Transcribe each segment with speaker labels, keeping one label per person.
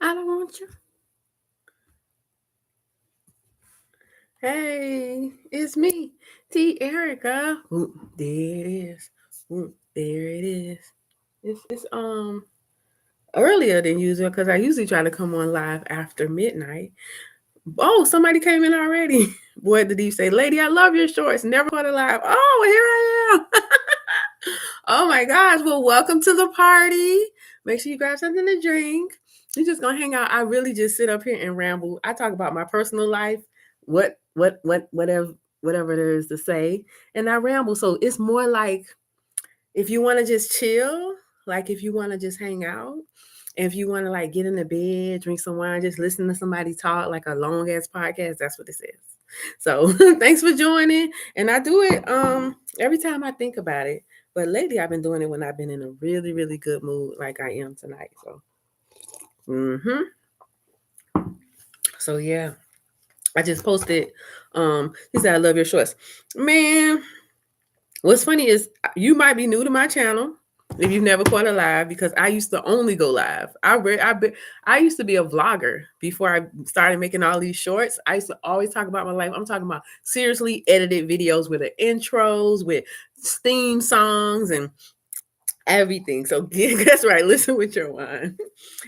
Speaker 1: I don't want you. Hey, it's me, Te-Erika. There it is. There it is. It's earlier than usual because I usually try to come on live after midnight. Oh, somebody came in already. Boy, did he say, "Lady, I love your shorts. Never caught it live." Oh, here I am. Oh my gosh. Well, welcome to the party. Make sure you grab something to drink. We're just gonna hang out. I really just sit up here and ramble. I talk about my personal life, whatever there is to say, and I ramble. So it's more like if you want to just chill, like if you want to just hang out, and if you want to like get in the bed, drink some wine, just listen to somebody talk like a long ass podcast, that's what this is. So thanks for joining. And I do it every time I think about it. But lately I've been doing it when I've been in a really, really good mood like I am tonight. So mm-hmm. So yeah. I just posted he said I love your shorts. Man, what's funny is you might be new to my channel if you've never caught a live because I used to only go live. I used to be a vlogger before I started making all these shorts. I used to always talk about my life. I'm talking about seriously edited videos with the intros, with theme songs and everything. So that's right. Listen with your wine.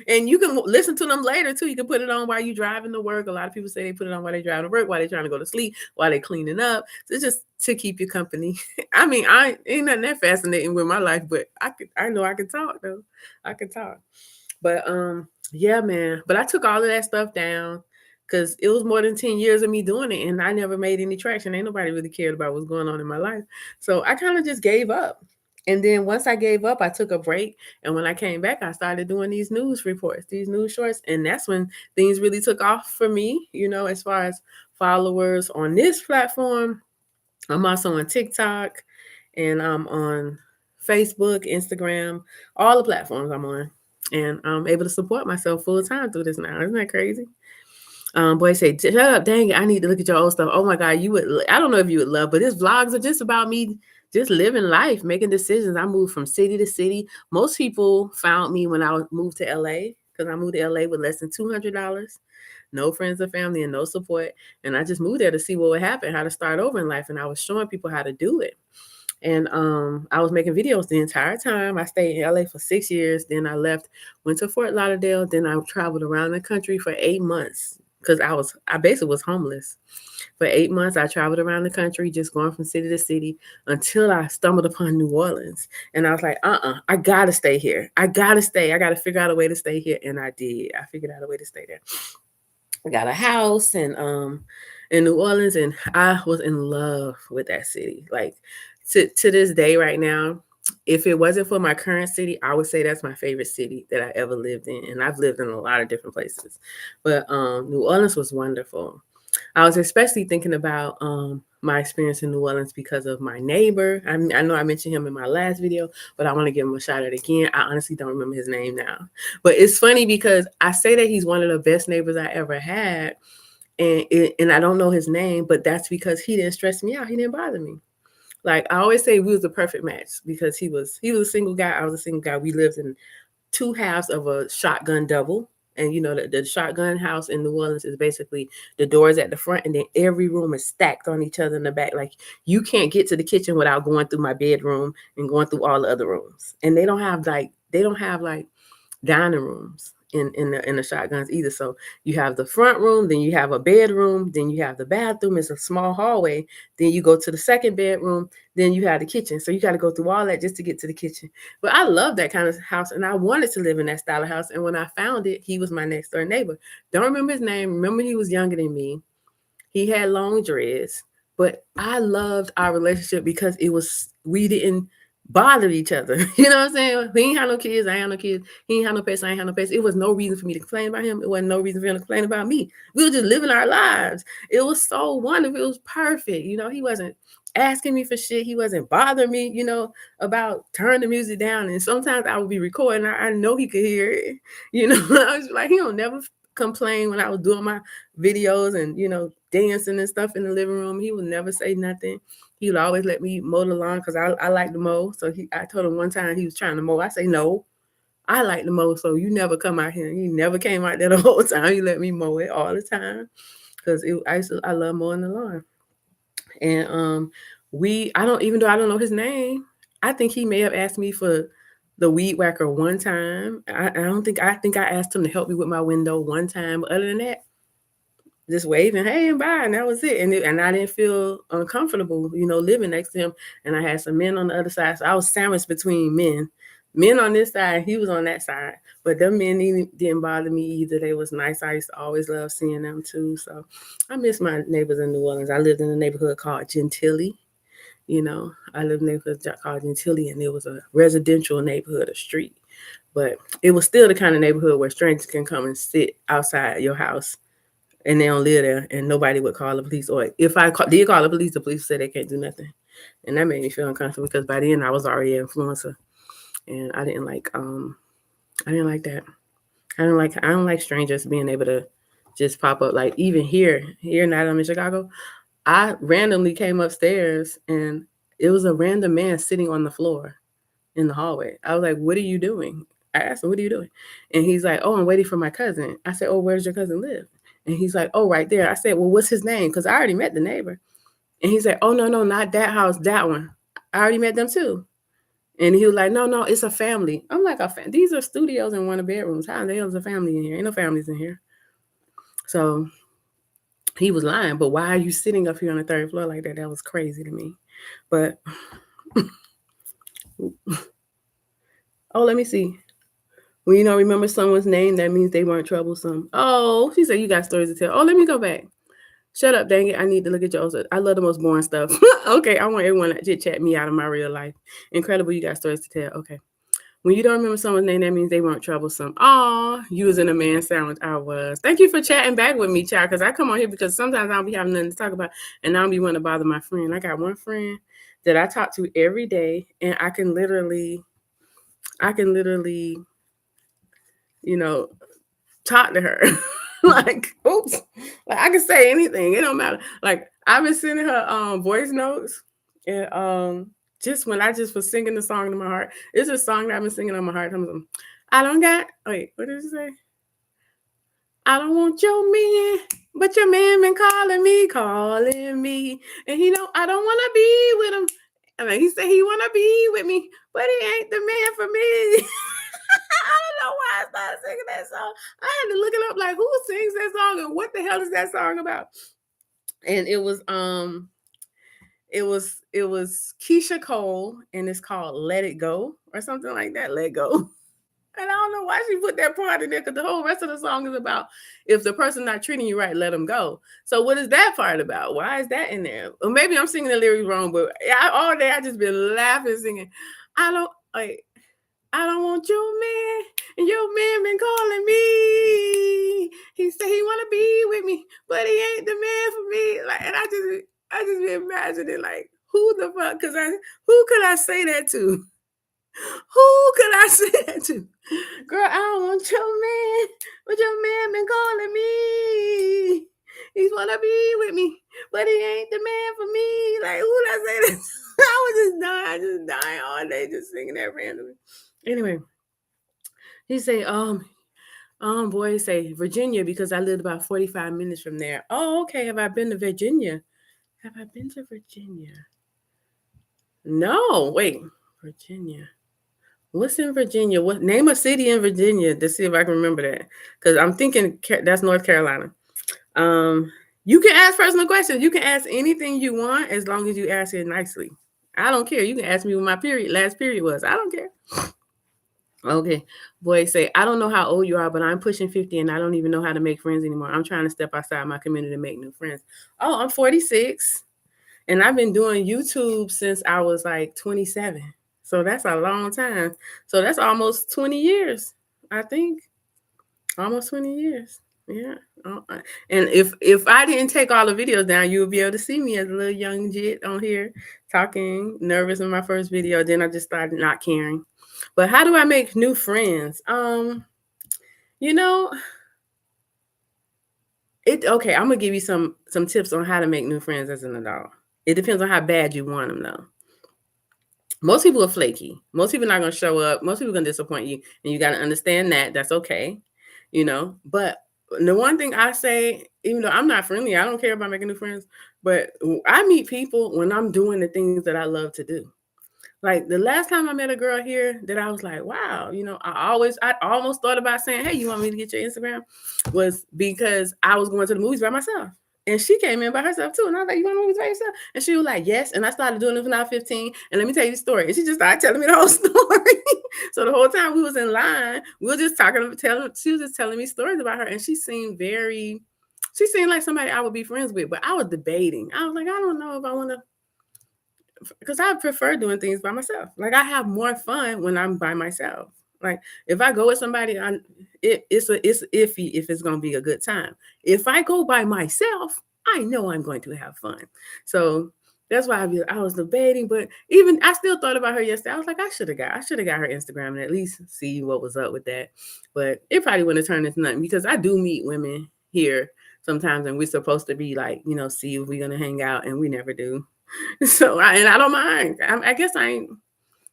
Speaker 1: And you can listen to them later too. You can put it on while you're driving to work. A lot of people say they put it on while they're driving to work, while they're trying to go to sleep, while they're cleaning up. So it's just to keep you company. I mean, I ain't nothing that fascinating with my life, but I know I can talk though. I can talk. But yeah, man. But I took all of that stuff down because it was more than 10 years of me doing it and I never made any traction. Ain't nobody really cared about what's going on in my life. So I kind of just gave up. And then once I gave up, I took a break. And when I came back, I started doing these news reports, these news shorts. And that's when things really took off for me, as far as followers on this platform. I'm also on TikTok and I'm on Facebook, Instagram, all the platforms I'm on. And I'm able to support myself full time through this now. Isn't that crazy? Boy, say, shut up, dang it, I need to look at your old stuff. Oh my God, I don't know if you would love, but his vlogs are just about me just living life, making decisions. I moved from city to city. Most people found me when I moved to LA because I moved to LA with less than $200, no friends or family, and no support. And I just moved there to see what would happen, how to start over in life. And I was showing people how to do it. And I was making videos the entire time. I stayed in LA for 6 years. Then I left, went to Fort Lauderdale. Then I traveled around the country for 8 months because I basically was homeless. For 8 months, I traveled around the country, just going from city to city until I stumbled upon New Orleans. And I was like, I gotta stay here. I gotta stay. I gotta figure out a way to stay here. And I did. I figured out a way to stay there. I got a house and in New Orleans, and I was in love with that city. Like to this day right now, if it wasn't for my current city, I would say that's my favorite city that I ever lived in. And I've lived in a lot of different places. But New Orleans was wonderful. I was especially thinking about my experience in New Orleans because of my neighbor. I know I mentioned him in my last video, but I want to give him a shout out again. I honestly don't remember his name now. But it's funny because I say that he's one of the best neighbors I ever had. And I don't know his name, but that's because he didn't stress me out. He didn't bother me. Like I always say, we was a perfect match because he was a single guy. I was a single guy. We lived in two halves of a shotgun double. And the shotgun house in New Orleans is basically the doors at the front, and then every room is stacked on each other in the back. Like you can't get to the kitchen without going through my bedroom and going through all the other rooms. And they don't have like dining rooms in the shotguns either. So you have the front room, then you have a bedroom, then you have the bathroom. It's a small hallway. Then you go to the second bedroom. Then you have the kitchen. So you got to go through all that just to get to the kitchen. But I love that kind of house, and I wanted to live in that style of house. And when I found it, he was my next door neighbor. Don't remember his name. Remember he was younger than me. He had long dreads. But I loved our relationship because we didn't bother each other. You know what I'm saying? He ain't had no kids. I ain't had no kids. He ain't had no pets. I ain't had no pets. It was no reason for me to complain about him. It wasn't no reason for him to complain about me. We were just living our lives. It was so wonderful. It was perfect. He wasn't asking me for shit. He wasn't bothering me, about turn the music down. And sometimes I would be recording. I know he could hear it. I was like, he don't never complain when I was doing my videos and, dancing and stuff in the living room. He would never say nothing. He would always let me mow the lawn because I like to mow. So I told him one time he was trying to mow. I say no. I like to mow, so you never come out here. You never came out there the whole time. You let me mow it all the time because I love mowing the lawn. And I don't, even though I don't know his name, I think he may have asked me for the weed whacker one time. I think I asked him to help me with my window one time. But other than that, just waving, hey and bye, and that was it. And I didn't feel uncomfortable, living next to him. And I had some men on the other side, so I was sandwiched between men on this side, he was on that side. But them men didn't bother me either. They was nice. I used to always love seeing them too. So I miss my neighbors in New Orleans. I lived in a neighborhood called Gentilly. I lived in a neighborhood called Gentilly, and it was a residential neighborhood, a street. But it was still the kind of neighborhood where strangers can come and sit outside your house and they don't live there, and nobody would call the police. Or if I did call the police said they can't do nothing. And that made me feel uncomfortable because by then I was already an influencer. And I didn't like that. I don't like strangers being able to just pop up. Like even here now I'm in Chicago, I randomly came upstairs and it was a random man sitting on the floor in the hallway. I was like, what are you doing? I asked him, what are you doing? And he's like, oh, I'm waiting for my cousin. I said, oh, where's your cousin live? And he's like, oh, right there. I said, well, what's his name? Because I already met the neighbor. And he's like, oh, no, not that house, that one. I already met them too. And he was like, no, it's a family. I'm like, these are studios and one of bedrooms. How the hell is a family in here? Ain't no families in here. So he was lying. But why are you sitting up here on the third floor like that? That was crazy to me. But, oh, let me see. When you don't remember someone's name, that means they weren't troublesome. Oh, she said you got stories to tell. Oh, let me go back. Shut up, dang it. I need to look at yours. I love the most boring stuff. Okay, I want everyone to chat me out of my real life. Incredible, you got stories to tell. Okay. When you don't remember someone's name, that means they weren't troublesome. Aw, you was in a man sandwich. I was. Thank you for chatting back with me, child, because I come on here because sometimes I don't be having nothing to talk about, and I don't be wanting to bother my friend. I got one friend that I talk to every day, and I can literally, talk to her. Like, oops. Like I can say anything. It don't matter. Like I've been sending her voice notes, and just when I just was singing the song in my heart. It's a song that I've been singing on my heart. I don't got wait, what did it say? I don't want your man, but your man been calling me. And I don't wanna be with him. I mean, he said he wanna be with me, but he ain't the man for me. I don't know why I started singing that song. I had to look it up, like who sings that song and what the hell is that song about? And it was Keisha Cole, and it's called Let It Go or something like that. Let Go. And I don't know why she put that part in there, because the whole rest of the song is about if the person not treating you right, let them go. So what is that part about? Why is that in there? Or maybe I'm singing the lyrics wrong, but all day I just been laughing, singing. I don't want your man, and your man been calling me. He said he wanna be with me, but he ain't the man for me. Like, and I just be imagining, like, who the fuck? Who could I say that to? Who could I say that to? Girl, I don't want your man, but your man been calling me. He's wanna be with me, but he ain't the man for me. Like, who did I say that? I was just dying all day, just singing that randomly. Anyway, he say, boy, say Virginia, because I lived about 45 minutes from there. Oh, okay. Have I been to Virginia? Have I been to Virginia? No, wait, Virginia. What's in Virginia? What name a city in Virginia to see if I can remember that? Because I'm thinking that's North Carolina. You can ask personal questions. You can ask anything you want as long as you ask it nicely. I don't care. You can ask me when my last period was. I don't care. Okay. Boy, say, I don't know how old you are, but I'm pushing 50 and I don't even know how to make friends anymore. I'm trying to step outside my community to make new friends. Oh, I'm 46. And I've been doing YouTube since I was like 27. So that's a long time. So that's almost 20 years, I think. Almost 20 years. Yeah. And if I didn't take all the videos down, you would be able to see me as a little young jit on here talking, nervous in my first video. Then I just started not caring. But how do I make new friends? Okay, I'm gonna give you some tips on how to make new friends as an adult. It depends on how bad you want them, though. Most people are flaky. Most people are not gonna show up. Most people are gonna disappoint you, and you got to understand that. That's okay, you know. But the one thing I say, even though I'm not friendly, I don't care about making new friends. But I meet people when I'm doing the things that I love to do. Like the last time I met a girl here that I was like, wow, you know, I almost thought about saying, hey, you want me to get your Instagram? Was because I was going to the movies by myself. And she came in by herself too. And I was like, you want to movies by yourself? And she was like, yes. And I started doing it when I was 15. And let me tell you the story. And she just started telling me the whole story. So the whole time we was in line, we were just she was just telling me stories about her. And she seemed like somebody I would be friends with. But I was debating. I was like, I don't know if I want to, because I prefer doing things by myself. Like I have more fun when I'm by myself. Like if I go with somebody, it's iffy if it's gonna be a good time. If I go by myself, I know I'm going to have fun. So that's why I was debating, but even I still thought about her yesterday. I was like, I should have got her Instagram and at least see what was up with that. But it probably wouldn't have turned into nothing because I do meet women here sometimes, and we're supposed to be like, you know, see if we're gonna hang out, and we never do. So I don't mind. I guess I'm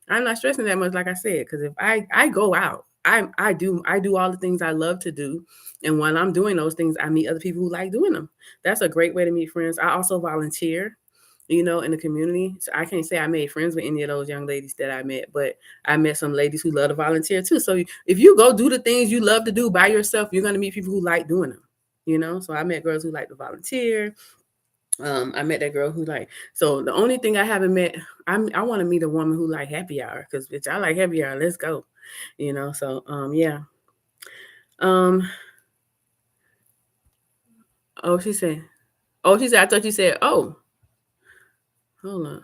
Speaker 1: not stressing that much, like I said, because if I go out, I do all the things I love to do, and while I'm doing those things, I meet other people who like doing them. That's a great way to meet friends. I also volunteer, you know, in the community. So I can't say I made friends with any of those young ladies that I met, but I met some ladies who love to volunteer too. So if you go do the things you love to do by yourself, you're gonna meet people who like doing them. You know, so I met girls who like to volunteer. I met that girl who like, so the only thing I haven't met, I want to meet a woman who like happy hour, because bitch, I like happy hour. Let's go. You know, so yeah. Um oh she said I thought you said, oh, hold on.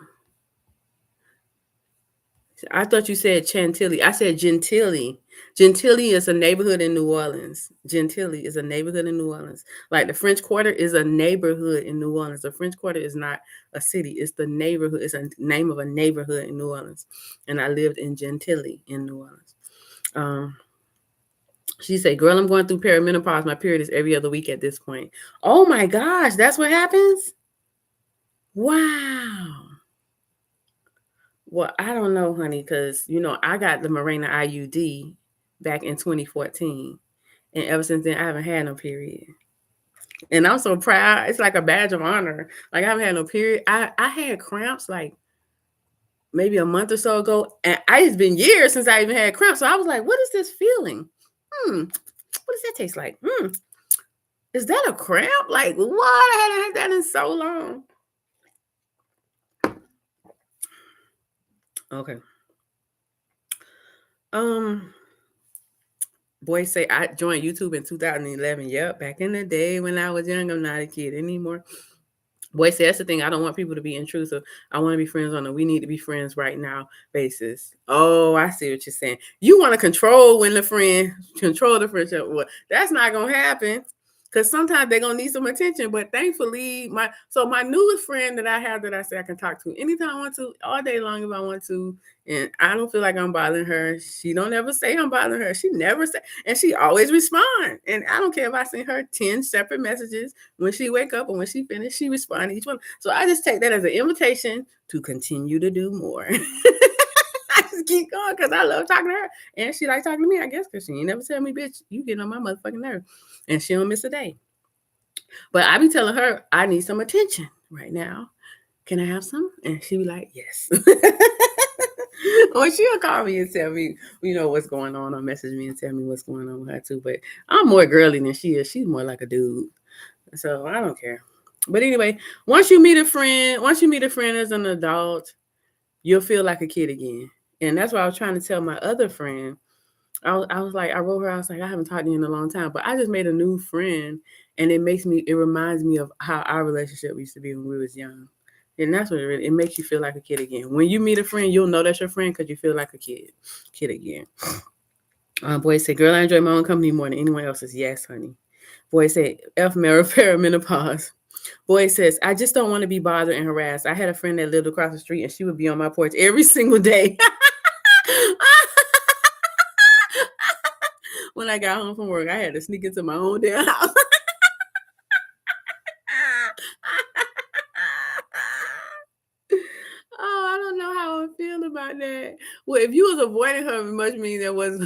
Speaker 1: I thought you said Chantilly. I said Gentilly. Gentilly is a neighborhood in New Orleans. Gentilly is a neighborhood in New Orleans. Like the French Quarter is a neighborhood in New Orleans. The French Quarter is not a city. It's the neighborhood. It's a name of a neighborhood in New Orleans. And I lived in Gentilly in New Orleans. She said, girl, I'm going through perimenopause. My period is every other week at this point. Oh my gosh, that's what happens? Wow. Well, I don't know, honey, because, you know, I got the Mirena IUD back in 2014. And ever since then, I haven't had no period. And I'm so proud. It's like a badge of honor. Like, I haven't had no period. I had cramps like maybe a month or so ago. And it's been years since I even had cramps. So I was like, what is this feeling? What does that taste like? Is that a cramp? Like, what? I hadn't had that in so long. Okay. Boys say I joined YouTube in 2011. Yep, back in the day when I was young. I'm not a kid anymore. Boy, say that's the thing. I don't want people to be intrusive. I want to be friends on a we need to be friends right now basis. Oh, I see what you're saying. You want to control the friendship. Well, that's not gonna happen. Because sometimes they're gonna need some attention. But thankfully, my newest friend that I have that I say I can talk to anytime I want to, all day long if I want to, and I don't feel like I'm bothering her. She don't ever say I'm bothering her. She never say, and she always respond. And I don't care if I send her 10 separate messages. When she wake up and when she finish, she respond to each one. So I just take that as an invitation to continue to do more. I just keep going because I love talking to her. And she like talking to me, I guess, because she ain't never tell me, bitch, you getting on my motherfucking nerve. And she don't miss a day. But I be telling her, I need some attention right now. Can I have some? And she be like, yes. Or she'll call me and tell me, you know, what's going on, or message me and tell me what's going on with her too. But I'm more girly than she is. She's more like a dude. So I don't care. But anyway, once you meet a friend as an adult, you'll feel like a kid again. And that's what I was trying to tell my other friend. I was like, I wrote her, I was like, I haven't talked to you in a long time, but I just made a new friend, and it reminds me of how our relationship used to be when we was young. And that's what it makes you feel like a kid again. When you meet a friend, you'll know that's your friend because you feel like a kid again. Boy said, girl, I enjoy my own company more than anyone else's. Yes, honey. Boy said, perimenopause. Boy says, I just don't want to be bothered and harassed. I had a friend that lived across the street, and she would be on my porch every single day. When I got home from work, I had to sneak into my own damn house. Oh, I don't know how I feel about Well, if you was avoiding her, it must mean there was.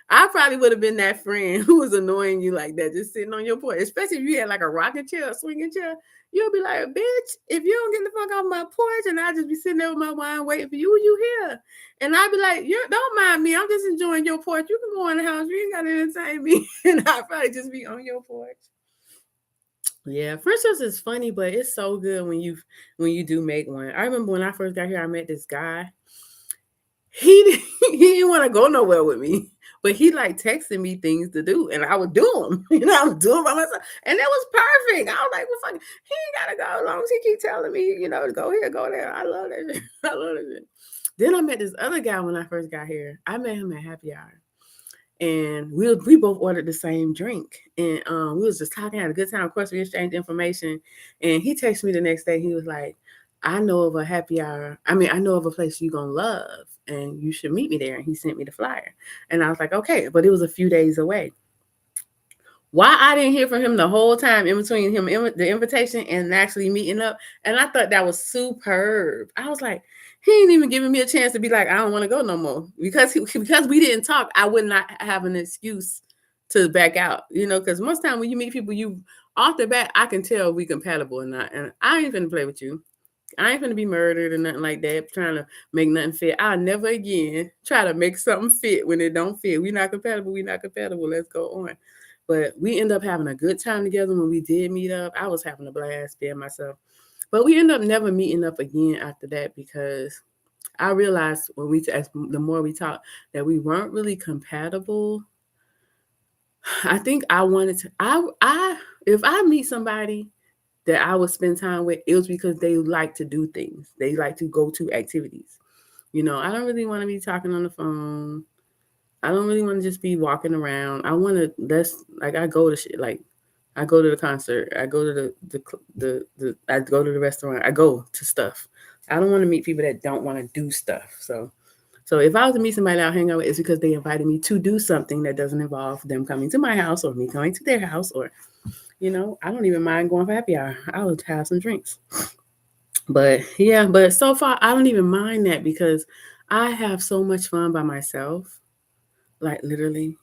Speaker 1: I probably would have been that friend who was annoying you like that, just sitting on your porch. Especially if you had like a rocking chair, a swinging chair. You'll be like, bitch, if you don't get the fuck off my porch, and I'll just be sitting there with my wine waiting for you, you here. And I'd be like, you don't mind me. I'm just enjoying your porch. You can go in the house. You ain't got to entertain me. And I'd probably just be on your porch. Yeah, friendships is funny, but it's so good when you do make one. I remember when I first got here, I met this guy. He he didn't want to go nowhere with me, but he like texted me things to do, and I would do them. I would do them by myself, and it was perfect. I was like, "Well, fuck, he ain't gotta go as long as he keep telling me, to go here, go there." I love that shit. I love that shit. Then I met this other guy when I first got here. I met him at happy hour, and we both ordered the same drink, and we was just talking, had a good time. Of course, we exchanged information, and he texted me the next day. He was like, I know of a happy hour. I mean, I know of a place you're gonna love, and you should meet me there. And he sent me the flyer, and I was like, okay, but it was a few days away. Why I didn't hear from him the whole time in between him the invitation and actually meeting up, and I thought that was superb. I was like, he ain't even giving me a chance to be like, I don't want to go no more because we didn't talk. I would not have an excuse to back out, because most time when you meet people, you off the bat, I can tell we compatible or not, and I ain't gonna play with you. I ain't gonna be murdered or nothing like that, trying to make nothing fit. I'll never again try to make something fit when it don't fit. We're not compatible. We're not compatible. Let's go on. But we end up having a good time together when we did meet up. I was having a blast being myself. But we end up never meeting up again after that because I realized the more we talked that we weren't really compatible. I think I wanted to if I meet somebody that I would spend time with, it was because they like to do things. They like to go to activities. I don't really want to be talking on the phone. I don't really want to just be walking around. I want to. That's like I go to shit. Like I go to the concert. I go to the I go to the restaurant. I go to stuff. I don't want to meet people that don't want to do stuff. So if I was to meet somebody I'll hang out with, it's because they invited me to do something that doesn't involve them coming to my house or me coming to their house or I don't even mind going for happy hour. I would have some drinks. But yeah, but so far I don't even mind that because I have so much fun by myself. Like literally.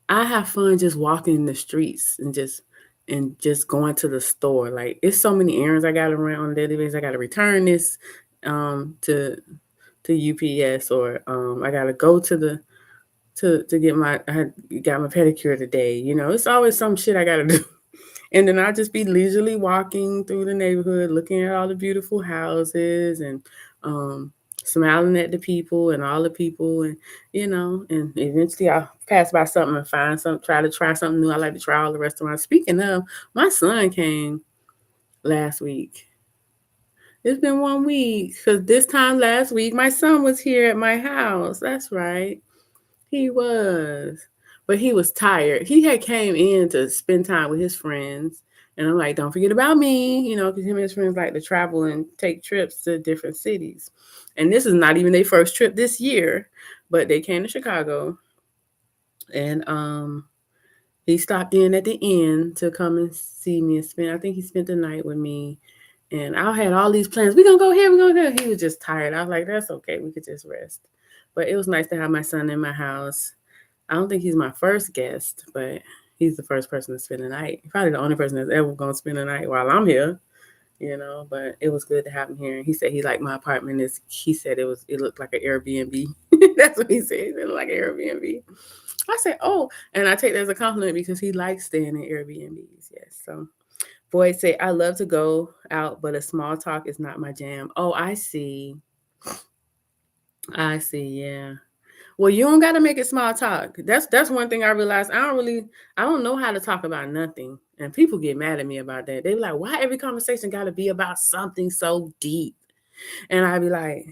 Speaker 1: I have fun just walking the streets and just going to the store. Like it's so many errands I got to run on a daily basis. I got to return this to UPS or I got to go to the to get I got my pedicure today. It's always some shit I got to do. And then I'll just be leisurely walking through the neighborhood, looking at all the beautiful houses and smiling at the people and all the people. And, and eventually I'll pass by something and find something, try to try something new. I like to try all the restaurants. Speaking of, my son came last week. It's been 1 week because this time last week, my son was here at my house. That's right. He was. But he was tired. He had came in to spend time with his friends. And I'm like, don't forget about me, because him and his friends like to travel and take trips to different cities. And this is not even their first trip this year, but they came to Chicago. And he stopped in at the inn to come and see me and I think he spent the night with me. And I had all these plans. We're going to go here, we're going to go here. He was just tired. I was like, that's okay. We could just rest. But it was nice to have my son in my house. I don't think he's my first guest, but he's the first person to spend the night. Probably the only person that's ever going to spend the night while I'm here, but it was good to have him here. He said he liked my apartment. He said it looked like an Airbnb. That's what he said. It looked like an Airbnb. I said, oh, and I take that as a compliment because he likes staying in Airbnbs. Yes. So Boyd said, I love to go out, but a small talk is not my jam. Oh, I see. Yeah. Well, you don't got to make it small talk. That's one thing I realized. I don't know how to talk about nothing. And people get mad at me about that. They be like, why every conversation got to be about something so deep? And I be like,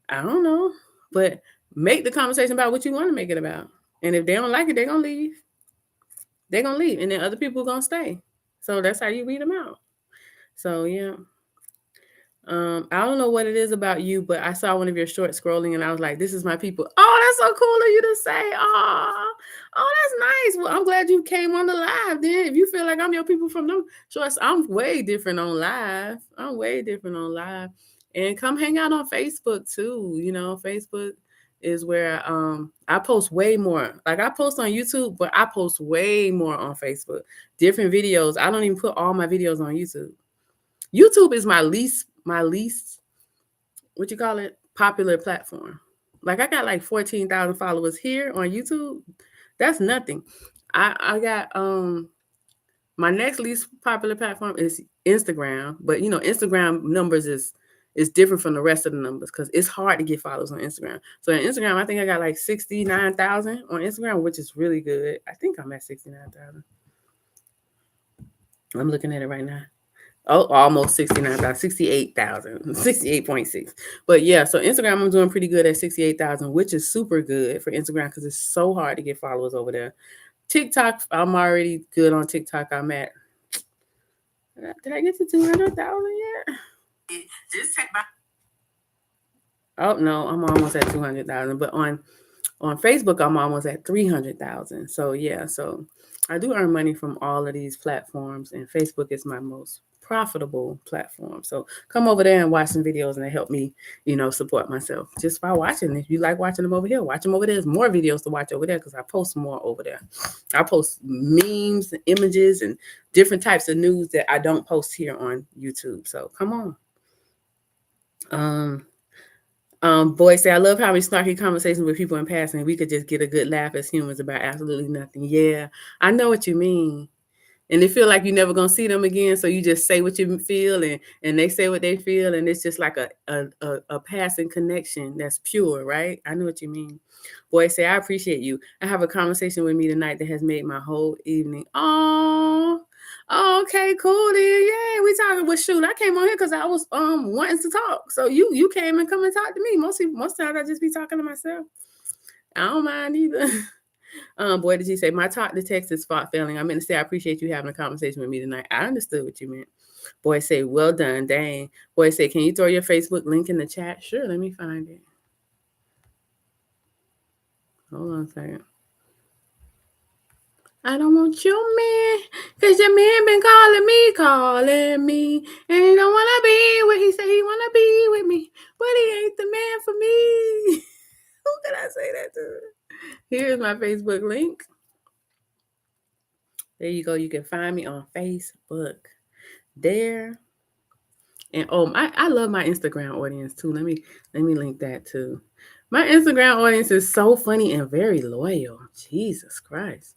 Speaker 1: I don't know. But make the conversation about what you want to make it about. And if they don't like it, they're going to leave. They're going to leave. And then other people are going to stay. So that's how you weed them out. So, yeah. I don't know what it is about you, but I saw one of your shorts scrolling and I was like, this is my people. Oh, that's so cool of you to say. Oh, that's nice. Well, I'm glad you came on the live then. If you feel like I'm your people from them shorts, I'm way different on live. And come hang out on Facebook too. You know, Facebook is where I post way more. Like I post on YouTube, but I post way more on Facebook. Different videos. I don't even put all my videos on YouTube. YouTube is my least what you call it, popular platform. Like I got like 14,000 followers here on YouTube. That's nothing. I got my next least popular platform is Instagram, but you know Instagram numbers is different from the rest of the numbers because it's hard to get followers on Instagram. So on Instagram, I think I got like 69,000 on Instagram, which is really good. I think I'm at 69,000. I'm looking at it right now. Oh, almost 69,000, 68,000, 68.6. But yeah, so Instagram, I'm doing pretty good at 68,000, which is super good for Instagram because it's so hard to get followers over there. TikTok, I'm already good on TikTok. I'm at, did I get to 200,000 yet? Just take my, oh no, I'm almost at 200,000. But on Facebook, I'm almost at 300,000. So yeah, so I do earn money from all of these platforms, and Facebook is my most profitable platform. So come over there and watch some videos, and they help me, you know, support myself just by watching. If you like watching them over here, watch them over there. There's more videos to watch over there because I post more over there. I post memes, images, and different types of news that I don't post here on YouTube. So come on. Boy say, I love having snarky conversations with people in passing. We could just get a good laugh as humans about absolutely nothing. Yeah, I know what you mean. And they feel like you're never gonna see them again, so you just say what you feel, and they say what they feel, and it's just like a passing connection that's pure, right? I know what you mean. Boy say, I appreciate you. I have a conversation with me tonight that has made my whole evening. Oh, okay, cool then. Yeah, we talking. Well, shoot, I came on here because I was wanting to talk. So you came and come and talk to me. Most times I just be talking to myself. I don't mind either. Boy, did you say my talk to text is spot failing? I meant to say I appreciate you having a conversation with me tonight. I understood what you meant. Boy, say well done, dang. Boy, say can you throw your Facebook link in the chat? Sure, let me find it. Hold on a second. I don't want your man, cause your man been calling me, and he don't wanna be with. He said he wanna be with me, but he ain't the man for me. Who could I say that to? Here's my Facebook link. There you go. You can find me on Facebook. There. And I love my Instagram audience too. Let me link that too. My Instagram audience is so funny and very loyal. Jesus Christ.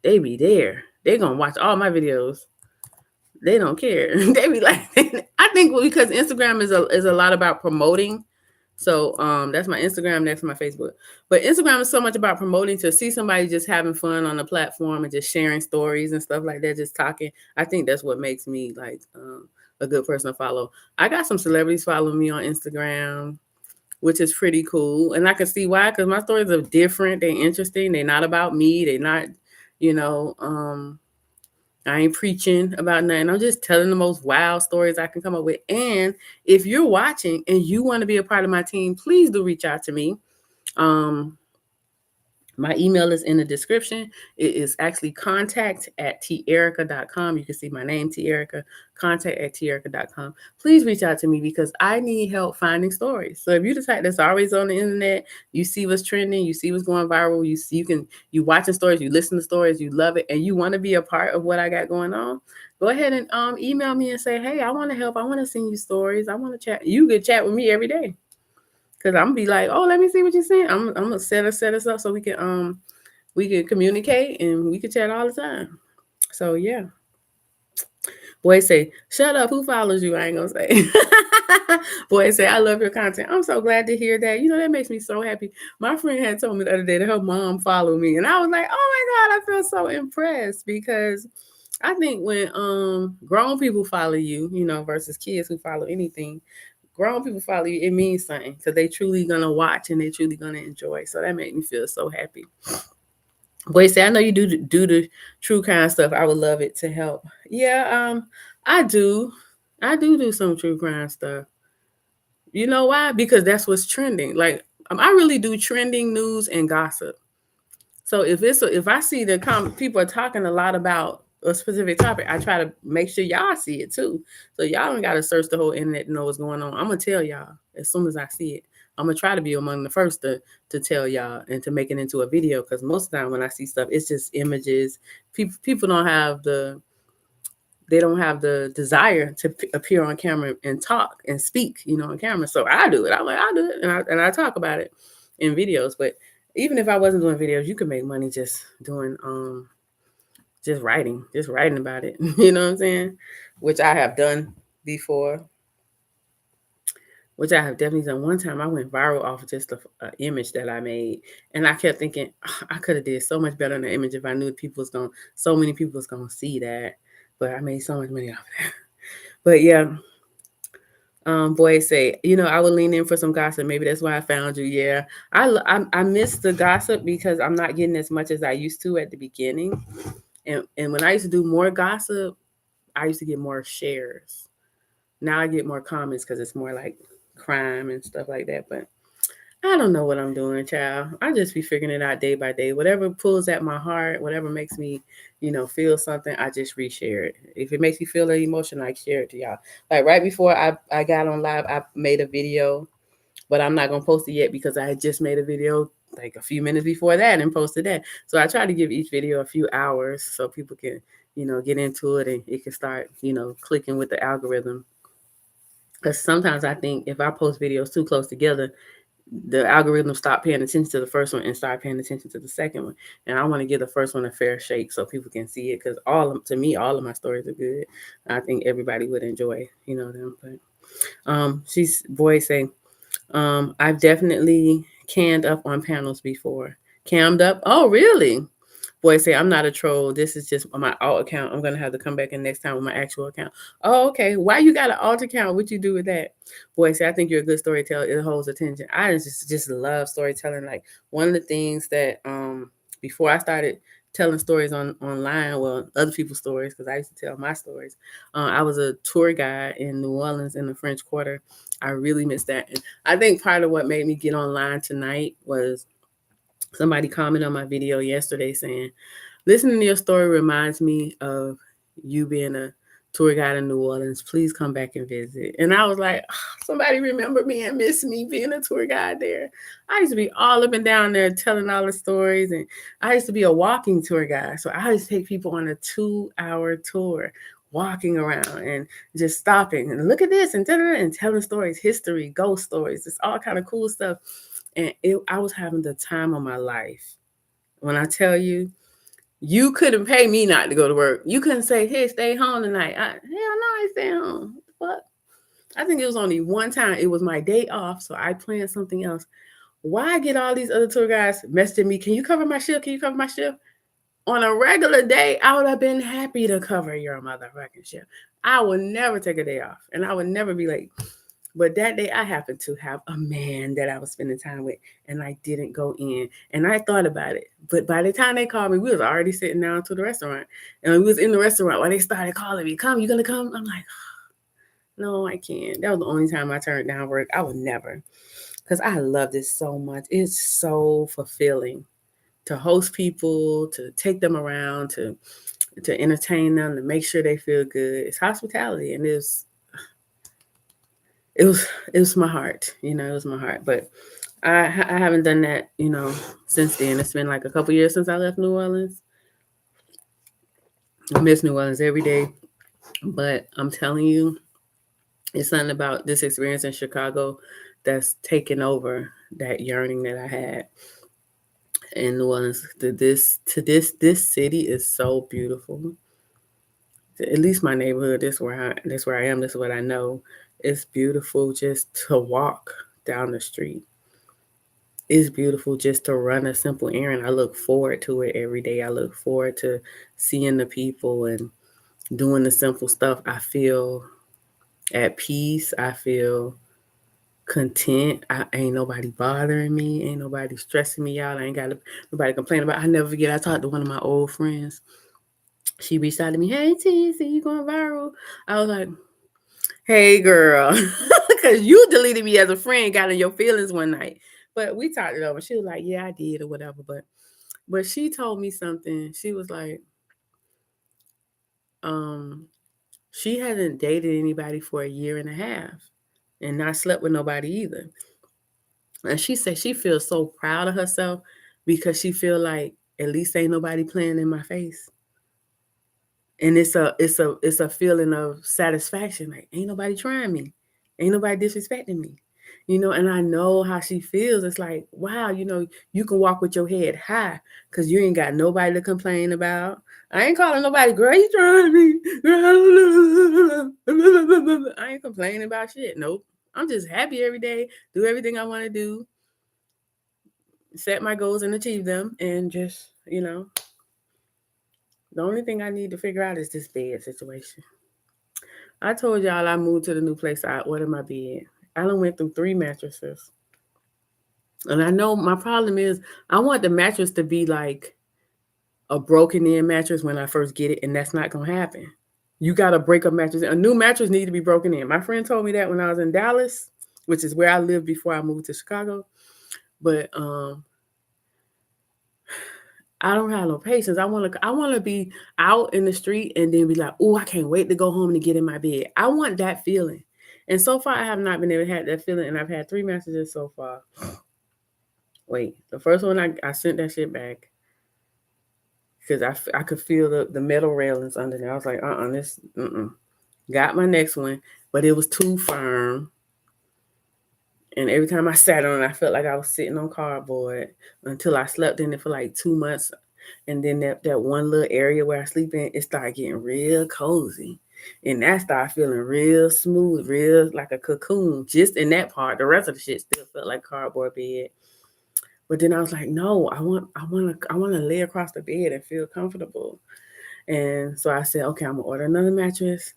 Speaker 1: They be there. They gonna watch all my videos. They don't care. They be like, I think because Instagram is a lot about promoting. So that's my Instagram next to my Facebook. But Instagram is so much about promoting, to see somebody just having fun on the platform and just sharing stories and stuff like that, just talking. I think that's what makes me like a good person to follow. I got some celebrities following me on Instagram, which is pretty cool. And I can see why, because my stories are different. They're interesting. They're not about me. They're not, you know, I ain't preaching about nothing. I'm just telling the most wild stories I can come up with. And if you're watching and you want to be a part of my team, please do reach out to me. My email is in the description. It is actually contact@Te-Erika.com. You can see my name, Te-Erika, contact@Te-Erika.com. Please reach out to me because I need help finding stories. So if you're the type that's always on the internet, you see what's trending, you see what's going viral, you watching stories, you listen to stories, you love it, and you want to be a part of what I got going on, go ahead and email me and say, hey, I want to help. I want to send you stories. I want to chat. You can chat with me every day. Cause I'm gonna be like, oh, let me see what you're saying. I'm gonna set us up so we can communicate and we can chat all the time. So yeah. Boy say, shut up, who follows you? I ain't gonna say. Boy say, I love your content. I'm so glad to hear that. You know, that makes me so happy. My friend had told me the other day that her mom followed me, and I was like, oh my God, I feel so impressed because I think when grown people follow you, you know, versus kids who follow anything, grown people follow you, it means something because they truly gonna watch and they truly gonna enjoy. So that made me feel so happy. Boy, say I know you do the true crime stuff. I would love it to help. Yeah, I do. I do some true crime stuff. You know why? Because that's what's trending. Like I really do trending news and gossip. So if I see the people are talking a lot about a specific topic, I try to make sure y'all see it too. So y'all don't gotta search the whole internet to know what's going on. I'm gonna tell y'all as soon as I see it. I'm gonna try to be among the first to tell y'all and to make it into a video, because most of the time when I see stuff, it's just images. People don't have the desire to appear on camera and talk and speak, on camera. So I do it. I'm like, I do it, and I talk about it in videos. But even if I wasn't doing videos, you can make money just doing just writing about it. You know what I'm saying? Which I have done before. Which I have definitely done. One time I went viral off of just a image that I made, and I kept thinking, "Oh, I could have did so much better on the image if I knew so many people was gonna see that." But I made so much money off of that. But yeah, boys say, I would lean in for some gossip. Maybe that's why I found you. Yeah, I miss the gossip because I'm not getting as much as I used to at the beginning. And when I used to do more gossip, I used to get more shares. Now I get more comments because it's more like crime and stuff like that. But I don't know what I'm doing, child. I just be figuring it out day by day. Whatever pulls at my heart, whatever makes me, feel something, I just reshare it. If it makes me feel an emotion, I share it to y'all. Like right before I got on live, I made a video, but I'm not gonna post it yet because I had just made a video like a few minutes before that and posted that. So I try to give each video a few hours so people can, get into it and it can start, clicking with the algorithm. Because sometimes I think if I post videos too close together, the algorithm stop paying attention to the first one and start paying attention to the second one. And I want to give the first one a fair shake so people can see it, because to me, all of my stories are good. I think everybody would enjoy, them. But she's boys saying, I've definitely canned up on panels before. Cammed up? Oh, really? Boy say, I'm not a troll. This is just my alt account. I'm gonna have to come back in next time with my actual account. Oh, okay. Why you got an alt account? What you do with that? Boy say, I think you're a good storyteller. It holds attention. I just love storytelling. Like one of the things that before I started telling stories online, well, other people's stories, because I used to tell my stories. I was a tour guide in New Orleans in the French Quarter. I really miss that. And I think part of what made me get online tonight was somebody commented on my video yesterday saying, listening to your story reminds me of you being a tour guide in New Orleans. Please come back and visit. And I was like, oh, somebody remember me and miss me being a tour guide there. I used to be all up and down there telling all the stories. And I used to be a walking tour guide. So I used to take people on a 2-hour tour, walking around and just stopping and look at this and telling stories, history, ghost stories, just all kind of cool stuff. And I was having the time of my life. When I tell you, you couldn't pay me not to go to work. You couldn't say, hey, stay home tonight. Hell no, I ain't staying home. What? I think it was only one time. It was my day off, so I planned something else. Why get all these other tour guys messaging me? Can you cover my shift? Can you cover my shift? On a regular day, I would have been happy to cover your motherfucking shift. I would never take a day off, and I would never be late. But that day I happened to have a man that I was spending time with, and I didn't go in. And I thought about it. But by the time they called me, we was already sitting down to the restaurant. And we was in the restaurant when they started calling me, come, you gonna come? I'm like, no, I can't. That was the only time I turned down work. I would never. Because I love this so much. It's so fulfilling to host people, to take them around, to entertain them, to make sure they feel good. It's hospitality, and it was my heart, it was my heart. But I haven't done that, since then. It's been like a couple years since I left New Orleans. I miss New Orleans every day, but I'm telling you, it's something about this experience in Chicago that's taken over that yearning that I had in New Orleans. This city is so beautiful. At least my neighborhood, this where I am, this is what I know. It's beautiful just to walk down the street. It's beautiful just to run a simple errand. I look forward to it every day. I look forward to seeing the people and doing the simple stuff. I feel at peace. I feel content. I ain't nobody bothering me. Ain't nobody stressing me out. I ain't got nobody complaining about. I never forget. I talked to one of my old friends. She reached out to me. Hey, T, see you going viral. I was like, hey, girl, because you deleted me as a friend, got in your feelings one night. But we talked it over. She was like, yeah, I did or whatever. But she told me something. She was like, she hasn't dated anybody for a year and a half and not slept with nobody either. And she said she feels so proud of herself because she feel like at least ain't nobody playing in my face. And it's a feeling of satisfaction. Like ain't nobody trying me. Ain't nobody disrespecting me. And I know how she feels. It's like, wow, you can walk with your head high because you ain't got nobody to complain about. I ain't calling nobody, girl, you trying me. I ain't complaining about shit. Nope. I'm just happy every day, do everything I want to do, set my goals and achieve them, and just, the only thing I need to figure out is this bed situation. I told y'all I moved to the new place. I ordered my bed. I done went through 3 mattresses. And I know my problem is I want the mattress to be like a broken in mattress when I first get it, and that's not gonna happen. You gotta break a mattress. A new mattress need to be broken in. My friend told me that when I was in Dallas, which is where I lived before I moved to Chicago. But I don't have no patience. I wanna be out in the street and then be like, oh, I can't wait to go home and get in my bed. I want that feeling. And so far I have not been able to have that feeling, and I've had 3 messages so far. Wait, the first one I sent that shit back because I could feel the metal railings under there. I was like, this. Got my next one, but it was too firm. And every time I sat on it, I felt like I was sitting on cardboard until I slept in it for like 2 months. And then that one little area where I sleep in, it started getting real cozy. And that started feeling real smooth, real like a cocoon. Just in that part, the rest of the shit still felt like cardboard bed. But then I was like, no, I want to lay across the bed and feel comfortable. And so I said, okay, I'm gonna order another mattress,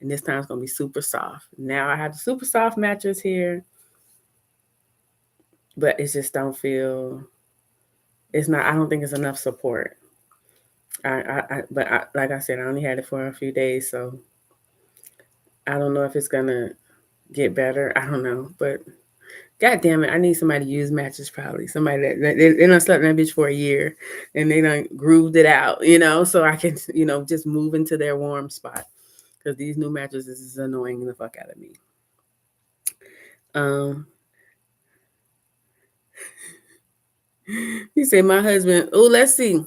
Speaker 1: and this time it's gonna be super soft. Now I have the super soft mattress here, but it just don't feel. It's not. I don't think it's enough support. Like I said, I only had it for a few days, so I don't know if it's gonna get better. I don't know, but God damn it, I need somebody to use mattress probably. Somebody that they done slept in that bitch for a year and they done grooved it out, so I can, just move into their warm spot. Because these new mattresses is annoying the fuck out of me. He said, my husband, oh, let's see.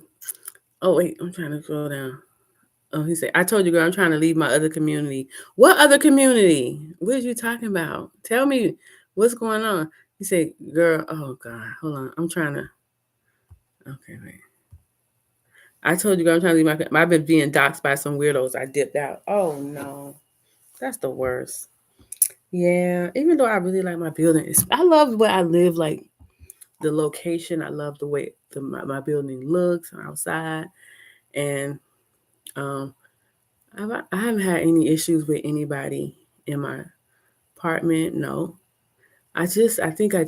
Speaker 1: Oh, wait, I'm trying to scroll down. Oh, he said, I told you, girl, I'm trying to leave my other community. What other community? What are you talking about? Tell me what's going on. He said, girl, oh, God, hold on. I'm trying to. Okay, wait. I told you, girl, I'm trying to leave I've been being doxxed by some weirdos. I dipped out. Oh, no. That's the worst. Yeah, even though I really like my building. I love where I live, like the location. I love the way my building looks outside. And I haven't had any issues with anybody in my apartment. No. I think I'm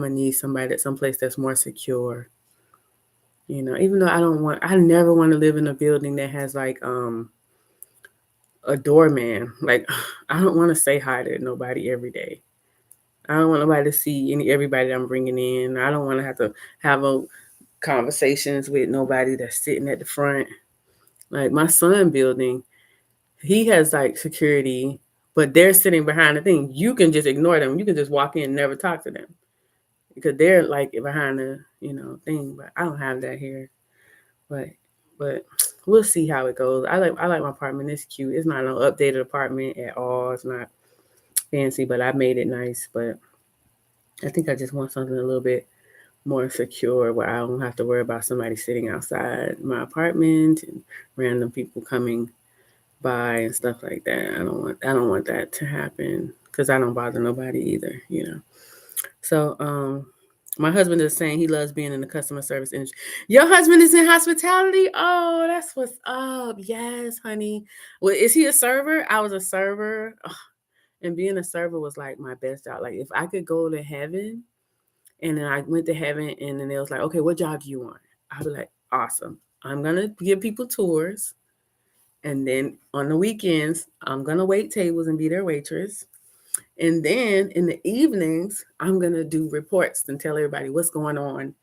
Speaker 1: gonna need somebody at someplace that's more secure. Even though I never want to live in a building that has like a doorman. Like I don't want to say hi to nobody every day. I don't want nobody to see everybody that I'm bringing in. I don't want to have conversations with nobody that's sitting at the front. Like my son building, he has like security, but they're sitting behind the thing. You can just ignore them. You can just walk in and never talk to them because they're like behind the thing. But I don't have that here. But we'll see how it goes. I like my apartment. It's cute. It's not an updated apartment at all. It's not fancy, but I made it nice. But I think I just want something a little bit more secure where I don't have to worry about somebody sitting outside my apartment and random people coming by and stuff like that. I don't want that to happen because I don't bother nobody either. So my husband is saying he loves being in the customer service industry. Your husband is in hospitality? Oh, that's what's up. Yes, honey. Well, is he a server? I was a server. Ugh. And being a server was like my best job. Like if I could go to heaven and then I went to heaven and then they was like, okay, what job do you want? I'd be like, awesome. I'm going to give people tours. And then on the weekends, I'm going to wait tables and be their waitress. And then in the evenings, I'm going to do reports and tell everybody what's going on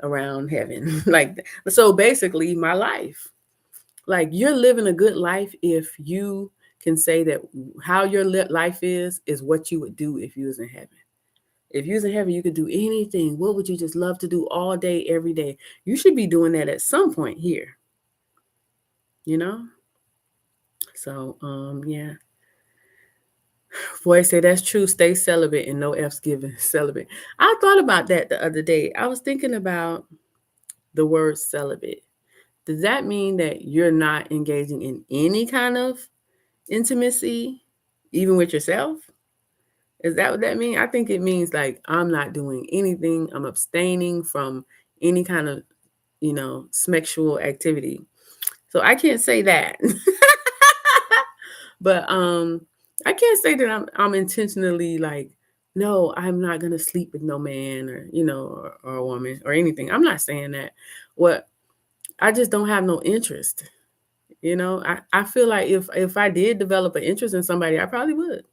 Speaker 1: around heaven. So basically my life. Like, you're living a good life if you can say that how your life is what you would do if you was in heaven. If you was in heaven, you could do anything. What would you just love to do all day, every day? You should be doing that at some point here, you know? So, yeah. Boy, say that's true. Stay celibate and no F's given. Celibate. I thought about that the other day. I was thinking about the word celibate. Does that mean that you're not engaging in any kind of intimacy, even with yourself? Is that what that means? I think it means like I'm not doing anything. I'm abstaining from any kind of, sexual activity. So I can't say that. But I can't say that I'm intentionally like, no, I'm not gonna sleep with no man or or a woman or anything. I'm not saying that. What I just don't have no interest. I feel like if I did develop an interest in somebody, I probably would.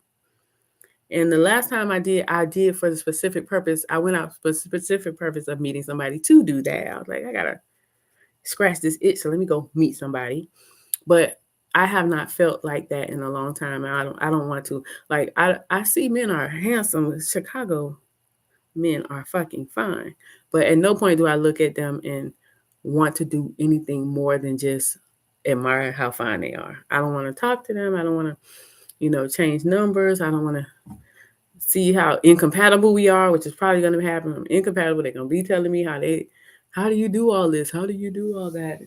Speaker 1: And the last time I did for the specific purpose. I went out for the specific purpose of meeting somebody to do that. I was like, I gotta scratch this itch, so let me go meet somebody. But I have not felt like that in a long time. And I don't want to. Like I see men are handsome. Chicago men are fucking fine. But at no point do I look at them and want to do anything more than just admire how fine they are. I don't want to talk to them. I don't want to, change numbers. I don't want to see how incompatible we are, which is probably going to happen. I'm incompatible. They're going to be telling me how do you do all this? How do you do all that?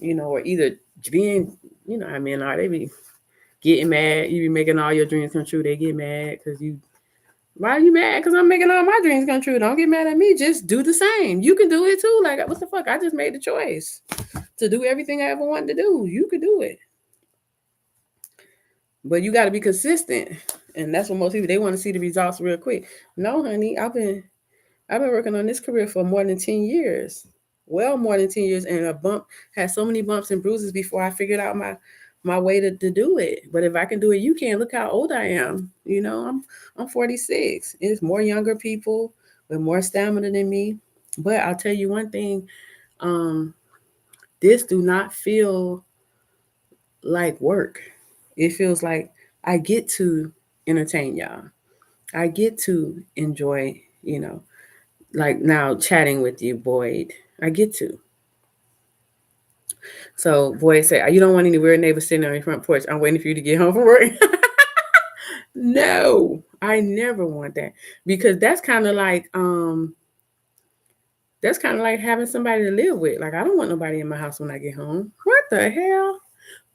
Speaker 1: Or either being, how men are, they be getting mad. You be making all your dreams come true. They get mad because you. Why are you mad? Because I'm making all my dreams come true. Don't get mad at me. Just do the same. You can do it too. Like, what the fuck? I just made the choice to do everything I ever wanted to do. You could do it. But you got to be consistent. And that's what most people, they want to see the results real quick. No, honey, I've been working on this career for more than 10 years. Well, more than 10 years. And had so many bumps and bruises before I figured out my way to do it. But if I can do it, you can. Look how old I am. I'm 46. It's more younger people with more stamina than me. But I'll tell you one thing, this do not feel like work. It feels like I get to entertain y'all. I get to enjoy, like now chatting with you, Boyd. I get to. So Boyd said, you don't want any weird neighbors sitting on your front porch. I'm waiting for you to get home from work. No, I never want that. Because that's kind of like having somebody to live with. Like, I don't want nobody in my house when I get home. What the hell?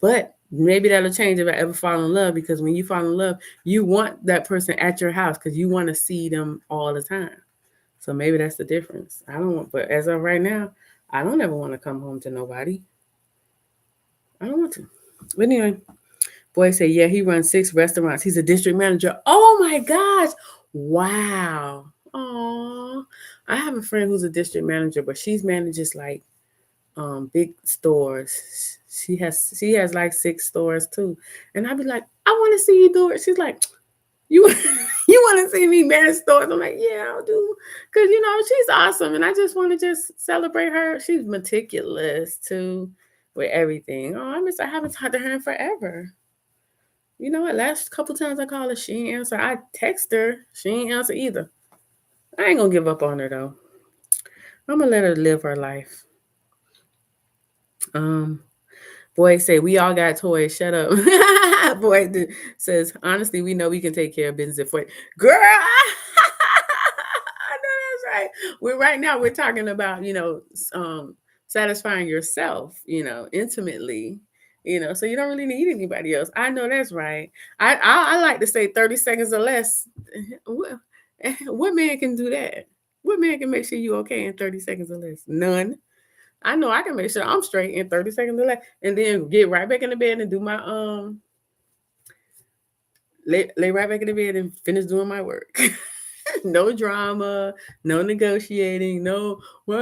Speaker 1: But maybe that'll change if I ever fall in love, because when you fall in love, you want that person at your house because you want to see them all the time. So maybe that's the difference. I don't want, but as of right now, I don't ever want to come home to nobody. I don't want to. But anyway, boy said, yeah, he runs 6 restaurants. He's a district manager. Oh my gosh. Wow. Oh, I have a friend who's a district manager, but she's manages like big stores. She has like 6 stores too. And I'd be like, I want to see you do it. She's like, you you want to see me manage stores? I'm like, yeah, I'll do. Because she's awesome. And I just want to just celebrate her. She's meticulous too with everything. I haven't talked to her in forever. You know what? Last couple times I called her, she ain't answer. I text her, she ain't answer either. I ain't gonna give up on her though. I'm gonna let her live her life. Um, Boy say we all got toys. Shut up. Boy says honestly, we know we can take care of business for it. Girl. I know that's right. Right now we're talking about satisfying yourself, intimately. So you don't really need anybody else. I know that's right. I like to say 30 seconds or less. What man can do that? What man can make sure you okay in 30 seconds or less? None. I know I can make sure I'm straight in 30 seconds or less, and then get right back in the bed and do my lay right back in the bed and finish doing my work. No drama, no negotiating, no why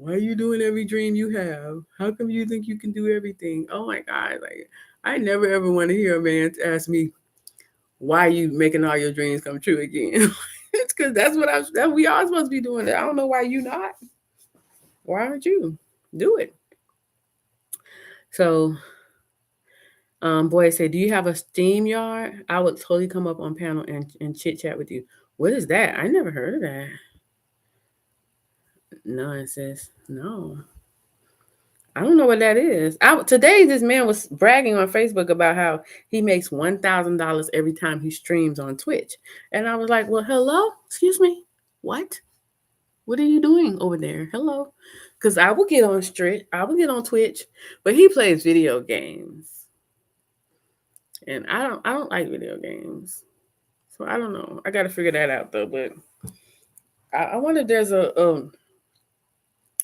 Speaker 1: are you doing every dream you have? How come you think you can do everything? Oh my God, like I never ever want to hear a man ask me why are you making all your dreams come true again. It's because that's what we all supposed to be doing. I don't know why you not. Why aren't you? Do it. So, boy said, "Do you have a steam yard? I would totally come up on panel and chit chat with you." What is that? I never heard of that. No, it says no. I don't know what that is. Today, this man was bragging on Facebook about how he makes $1,000 every time he streams on Twitch, and I was like, "Well, hello, excuse me, what? What are you doing over there? Hello." Because I will get on I will get on Twitch, but he plays video games, and I don't like video games, so I don't know. I got to figure that out though. But I wonder if there's a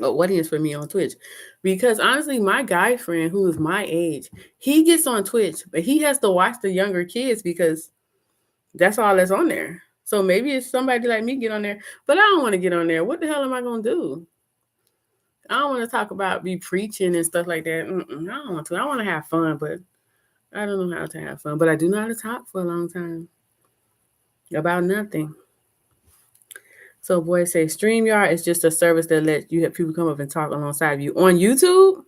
Speaker 1: audience for me on Twitch, because honestly, my guy friend who is my age, he gets on Twitch, but he has to watch the younger kids because that's all that's on there. So maybe it's somebody like me get on there, but I don't want to get on there. What the hell am I gonna do? I don't want to talk about be preaching and stuff like that. I don't want to. I want to have fun, but I don't know how to have fun. But I do know how to talk for a long time about nothing. So boy say StreamYard is just a service that lets you have people come up and talk alongside of you on YouTube.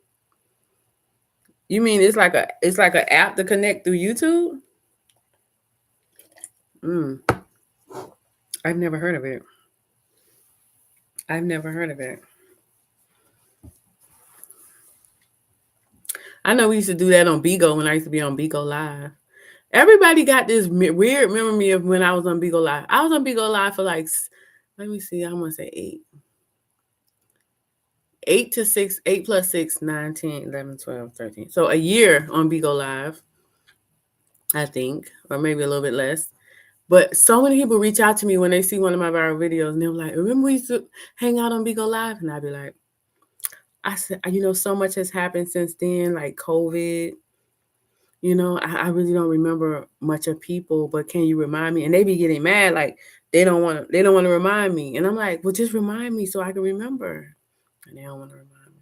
Speaker 1: You mean it's like an app to connect through YouTube? I've never heard of it. I've never heard of it. I know we used to do that on Bigo when I used to be on Bigo Live. Everybody got this weird memory of when I was on Bigo Live. I was on Bigo Live for like, let me see, I'm gonna say 8 to 6, 8 plus 6, 9, 10, 11, 12, 13. So a year on Bigo Live, I think, or maybe a little bit less. But so many people reach out to me when they see one of my viral videos, and they're like, "Remember we used to hang out on Bigo Live?" And I'd be like, "I said, so much has happened since then, like COVID. I really don't remember much of people, but can you remind me?" And they be getting mad, like they don't want to remind me. And I'm like, "Well, just remind me so I can remember." And they don't want to remind me.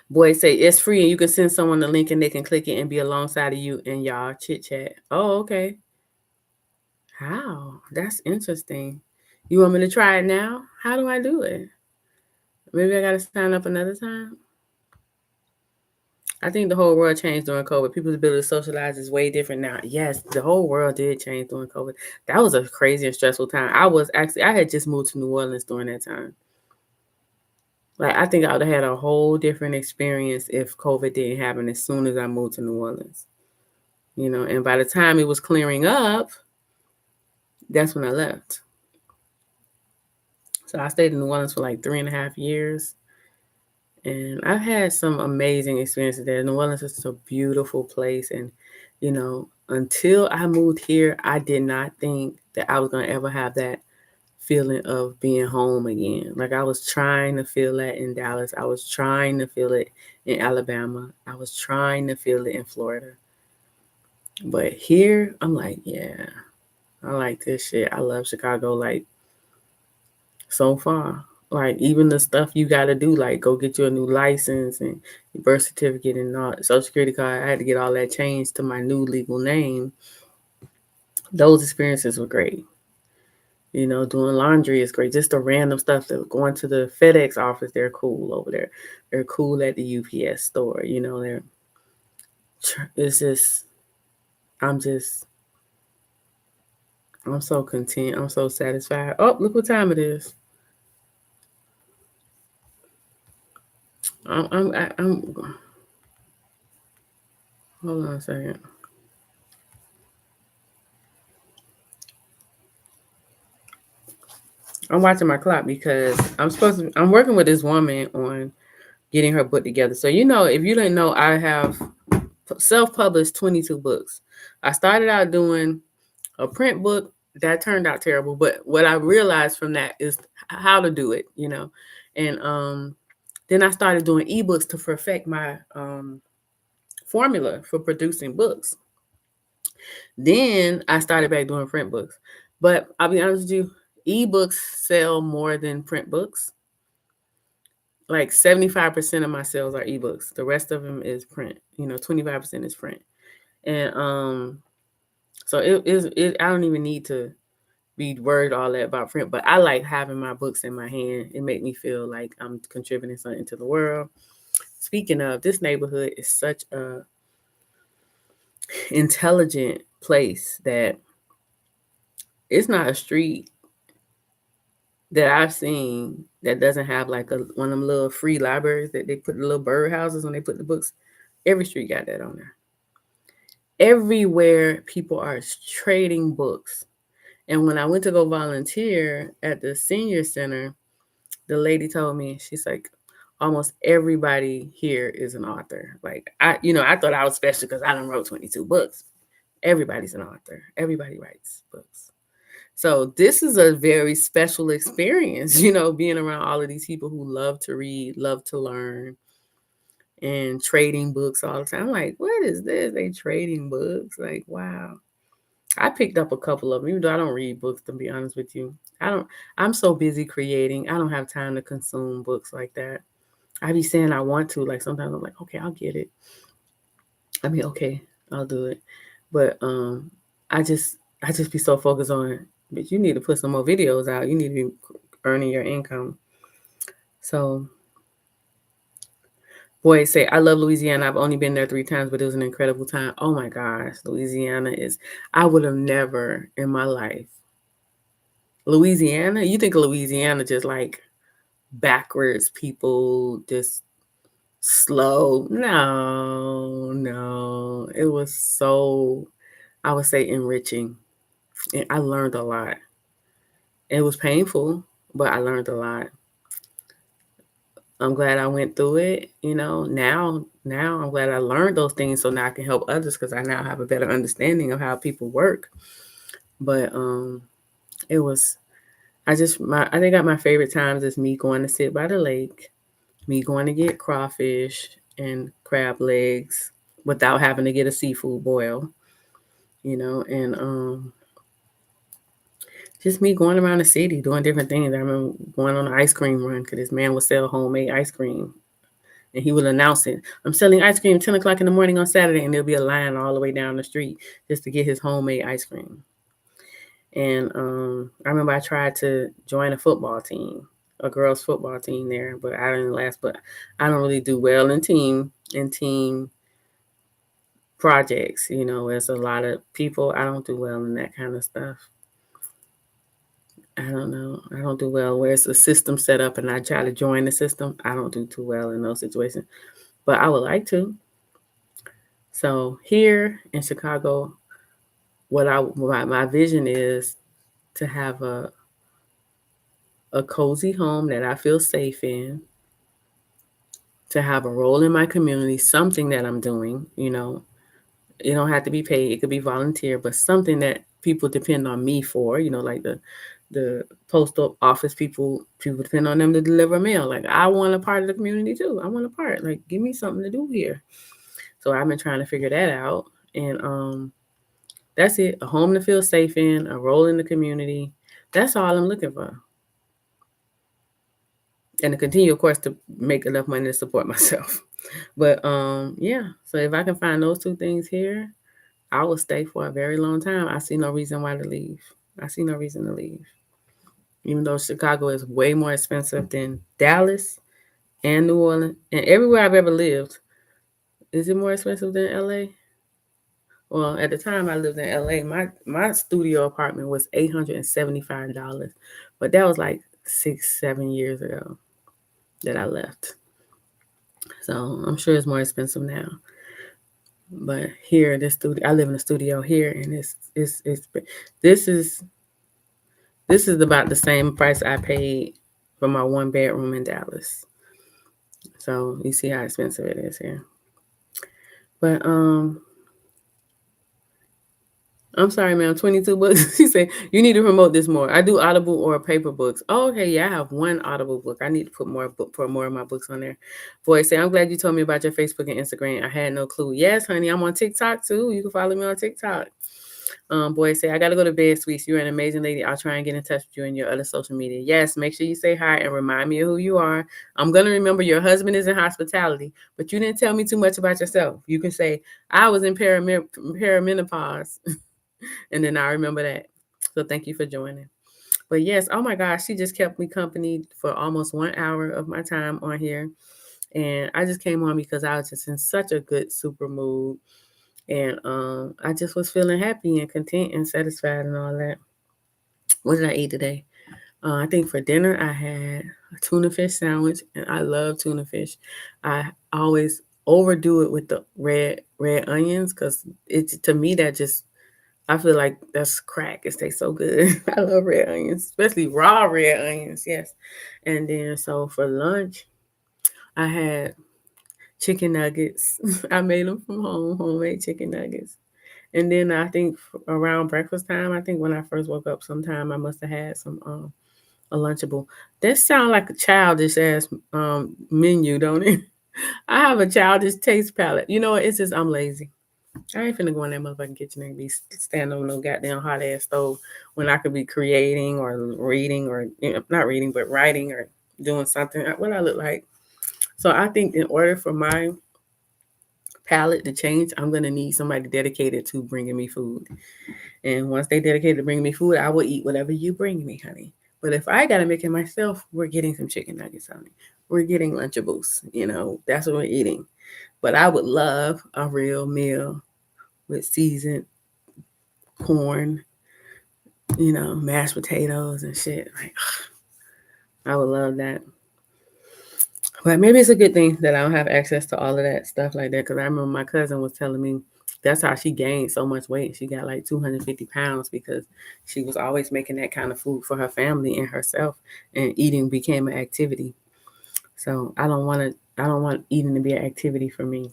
Speaker 1: Boy say it's free and you can send someone the link and they can click it and be alongside of you and y'all chit chat. Oh, okay. How? That's interesting. You want me to try it now? How do I do it? Maybe I gotta sign up another time. I think the whole world changed during COVID. People's ability to socialize is way different now. Yes, the whole world did change during COVID. That was a crazy and stressful time. I had just moved to New Orleans during that time. Like, I think I would have had a whole different experience if COVID didn't happen as soon as I moved to New Orleans. And by the time it was clearing up, that's when I left. So I stayed in New Orleans for like 3.5 years. And I've had some amazing experiences there. New Orleans is a beautiful place. And, until I moved here, I did not think that I was going to ever have that feeling of being home again. Like, I was trying to feel that in Dallas. I was trying to feel it in Alabama. I was trying to feel it in Florida. But here, I'm like, yeah, I like this shit. I love Chicago, like, so far. Like, even the stuff you got to do, like go get you a new license and your birth certificate and all, social security card. I had to get all that changed to my new legal name. Those experiences were great. Doing laundry is great. Just the random stuff, that going to the FedEx office, they're cool over there. They're cool at the UPS store. It's just, I'm so content. I'm so satisfied. Oh, look what time it is. I'm hold on a second. I'm watching my clock because I'm working with this woman on getting her book together. So, if you didn't know, I have self-published 22 books. I started out doing a print book that turned out terrible, but what I realized from that is how to do it, and then I started doing ebooks to perfect my formula for producing books. Then I started back doing print books, but I'll be honest with you, ebooks sell more than print books. Like 75% of my sales are ebooks. The rest of them is print. 25% is print. And so it I don't even need to be worried all that about print. But I like having my books in my hand. It make me feel like I'm contributing something to the world. Speaking of, this neighborhood is such a intelligent place that it's not a street that I've seen that doesn't have like one of them little free libraries that they put the little bird houses when they put the books. Every street got that on there. Everywhere people are trading books. And when I went to go volunteer at the senior center, the lady told me, she's like, almost everybody here is an author. Like I thought I was special because I done wrote 22 books. Everybody's an author. Everybody writes books. So this is a very special experience, being around all of these people who love to read, love to learn, and trading books all the time. I'm like, what is this? They trading books? Like, wow. I picked up a couple of them, even though I don't read books, to be honest with you. I'm so busy creating. I don't have time to consume books like that. I be saying I want to, like sometimes I'm like, okay, I'll get it. Okay, I'll do it. But I just be so focused on, but you need to put some more videos out. You need to be earning your income. So boys say, I love Louisiana. I've only been there 3 times, but it was an incredible time. Oh my gosh, Louisiana I would have never in my life. Louisiana? You think of Louisiana just like backwards people, just slow. No. It was so, I would say, enriching. And I learned a lot. It was painful, but I learned a lot. I'm glad I went through it. Now I'm glad I learned those things so now I can help others because I now have a better understanding of how people work. But it was, I think my favorite times is me going to sit by the lake, me going to get crawfish and crab legs without having to get a seafood boil, and just me going around the city doing different things. I remember going on an ice cream run because this man would sell homemade ice cream. And he would announce it. I'm selling ice cream 10 o'clock in the morning on Saturday, and there'll be a line all the way down the street just to get his homemade ice cream. And I remember I tried to join a football team, a girls' football team there, but I didn't last. But I don't really do well in team projects. There's a lot of people. I don't do well in that kind of stuff. I don't know. I don't do well where it's a system set up and I try to join the system. I don't do too well in those situations, but I would like to. So here in Chicago, my vision is to have a cozy home that I feel safe in, to have a role in my community, something that I'm doing, It don't have to be paid. It could be volunteer, but something that people depend on me for, like the postal office people depend on them to deliver mail. Like I want a part of the community too. I want a part. Like give me something to do here. So I've been trying to figure that out. And that's it. A home to feel safe in, a role in the community. That's all I'm looking for. And to continue, of course, to make enough money to support myself. But yeah. So if I can find those 2 things here, I will stay for a very long time. I see no reason why to leave. I see no reason to leave. Even though Chicago is way more expensive than Dallas and New Orleans and everywhere I've ever lived. Is it more expensive than LA? Well, at the time I lived in LA, my studio apartment was $875. But that was like 6-7 years ago that I left. So I'm sure it's more expensive now. But here, this studio, I live in a studio here, and this is about the same price I paid for my 1-bedroom in Dallas. So you see how expensive it is here. But I'm sorry, ma'am. 22 books. She said, you need to promote this more. I do Audible or paper books. Oh, okay. Yeah, I have 1 Audible book. I need to put more of my books on there. Boy, say, I'm glad you told me about your Facebook and Instagram. I had no clue. Yes, honey. I'm on TikTok too. You can follow me on TikTok. Boy, say, I got to go to bed, sweets. You're an amazing lady. I'll try and get in touch with you in your other social media. Yes, make sure you say hi and remind me of who you are. I'm going to remember your husband is in hospitality, but you didn't tell me too much about yourself. You can say, I was in perimenopause. And then I remember that. So thank you for joining. But yes, oh my gosh, she just kept me company for almost 1 hour of my time on here. And I just came on because I was just in such a good super mood. And I just was feeling happy and content and satisfied and all that. What did I eat today? I think for dinner I had a tuna fish sandwich, and I love tuna fish. I always overdo it with the red onions because it's to me that just I feel like that's crack. It tastes so good. I love red onions, especially raw red onions. Yes. And then so for lunch, I had chicken nuggets. I made them from home, homemade chicken nuggets. And then I think around breakfast time, I think when I first woke up, sometime I must have had some a Lunchable. That sound like a childish ass menu, don't it? I have a childish taste palette. You know what? It's just I'm lazy. I ain't finna go in that motherfucking kitchen and be standing on no goddamn hot ass stove when I could be creating or reading or not reading but writing or doing something. What I look like. So I think in order for my palate to change, I'm gonna need somebody dedicated to bringing me food. And once they dedicated to bringing me food, I will eat whatever you bring me, honey. But if I gotta make it myself, we're getting some chicken nuggets, honey. We're getting Lunchables. That's what we're eating. But I would love a real meal with seasoned corn, mashed potatoes and shit. Like, I would love that. But maybe it's a good thing that I don't have access to all of that stuff like that. Because I remember my cousin was telling me that's how she gained so much weight. She got like 250 pounds because she was always making that kind of food for her family and herself, and eating became an activity. So I don't want eating to be an activity for me.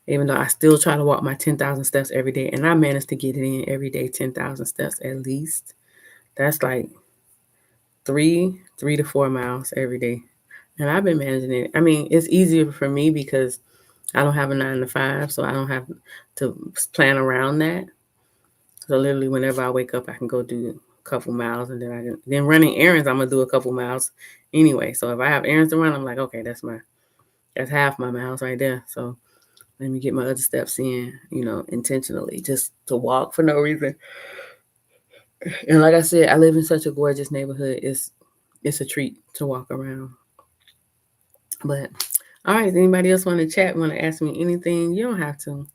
Speaker 1: Even though I still try to walk my 10,000 steps every day, and I manage to get it in every day, 10,000 steps at least. That's like 3 to 4 miles every day. And I've been managing it. I mean, it's easier for me because I don't have a 9 to 5, so I don't have to plan around that. So literally, whenever I wake up, I can go do a couple miles, and then running errands. I'm gonna do a couple miles anyway. So if I have errands to run, I'm like, okay, that's half my miles right there. So let me get my other steps in, intentionally, just to walk for no reason. And like I said, I live in such a gorgeous neighborhood. It's a treat to walk around. But all right, does anybody else want to chat? Want to ask me anything? You don't have to.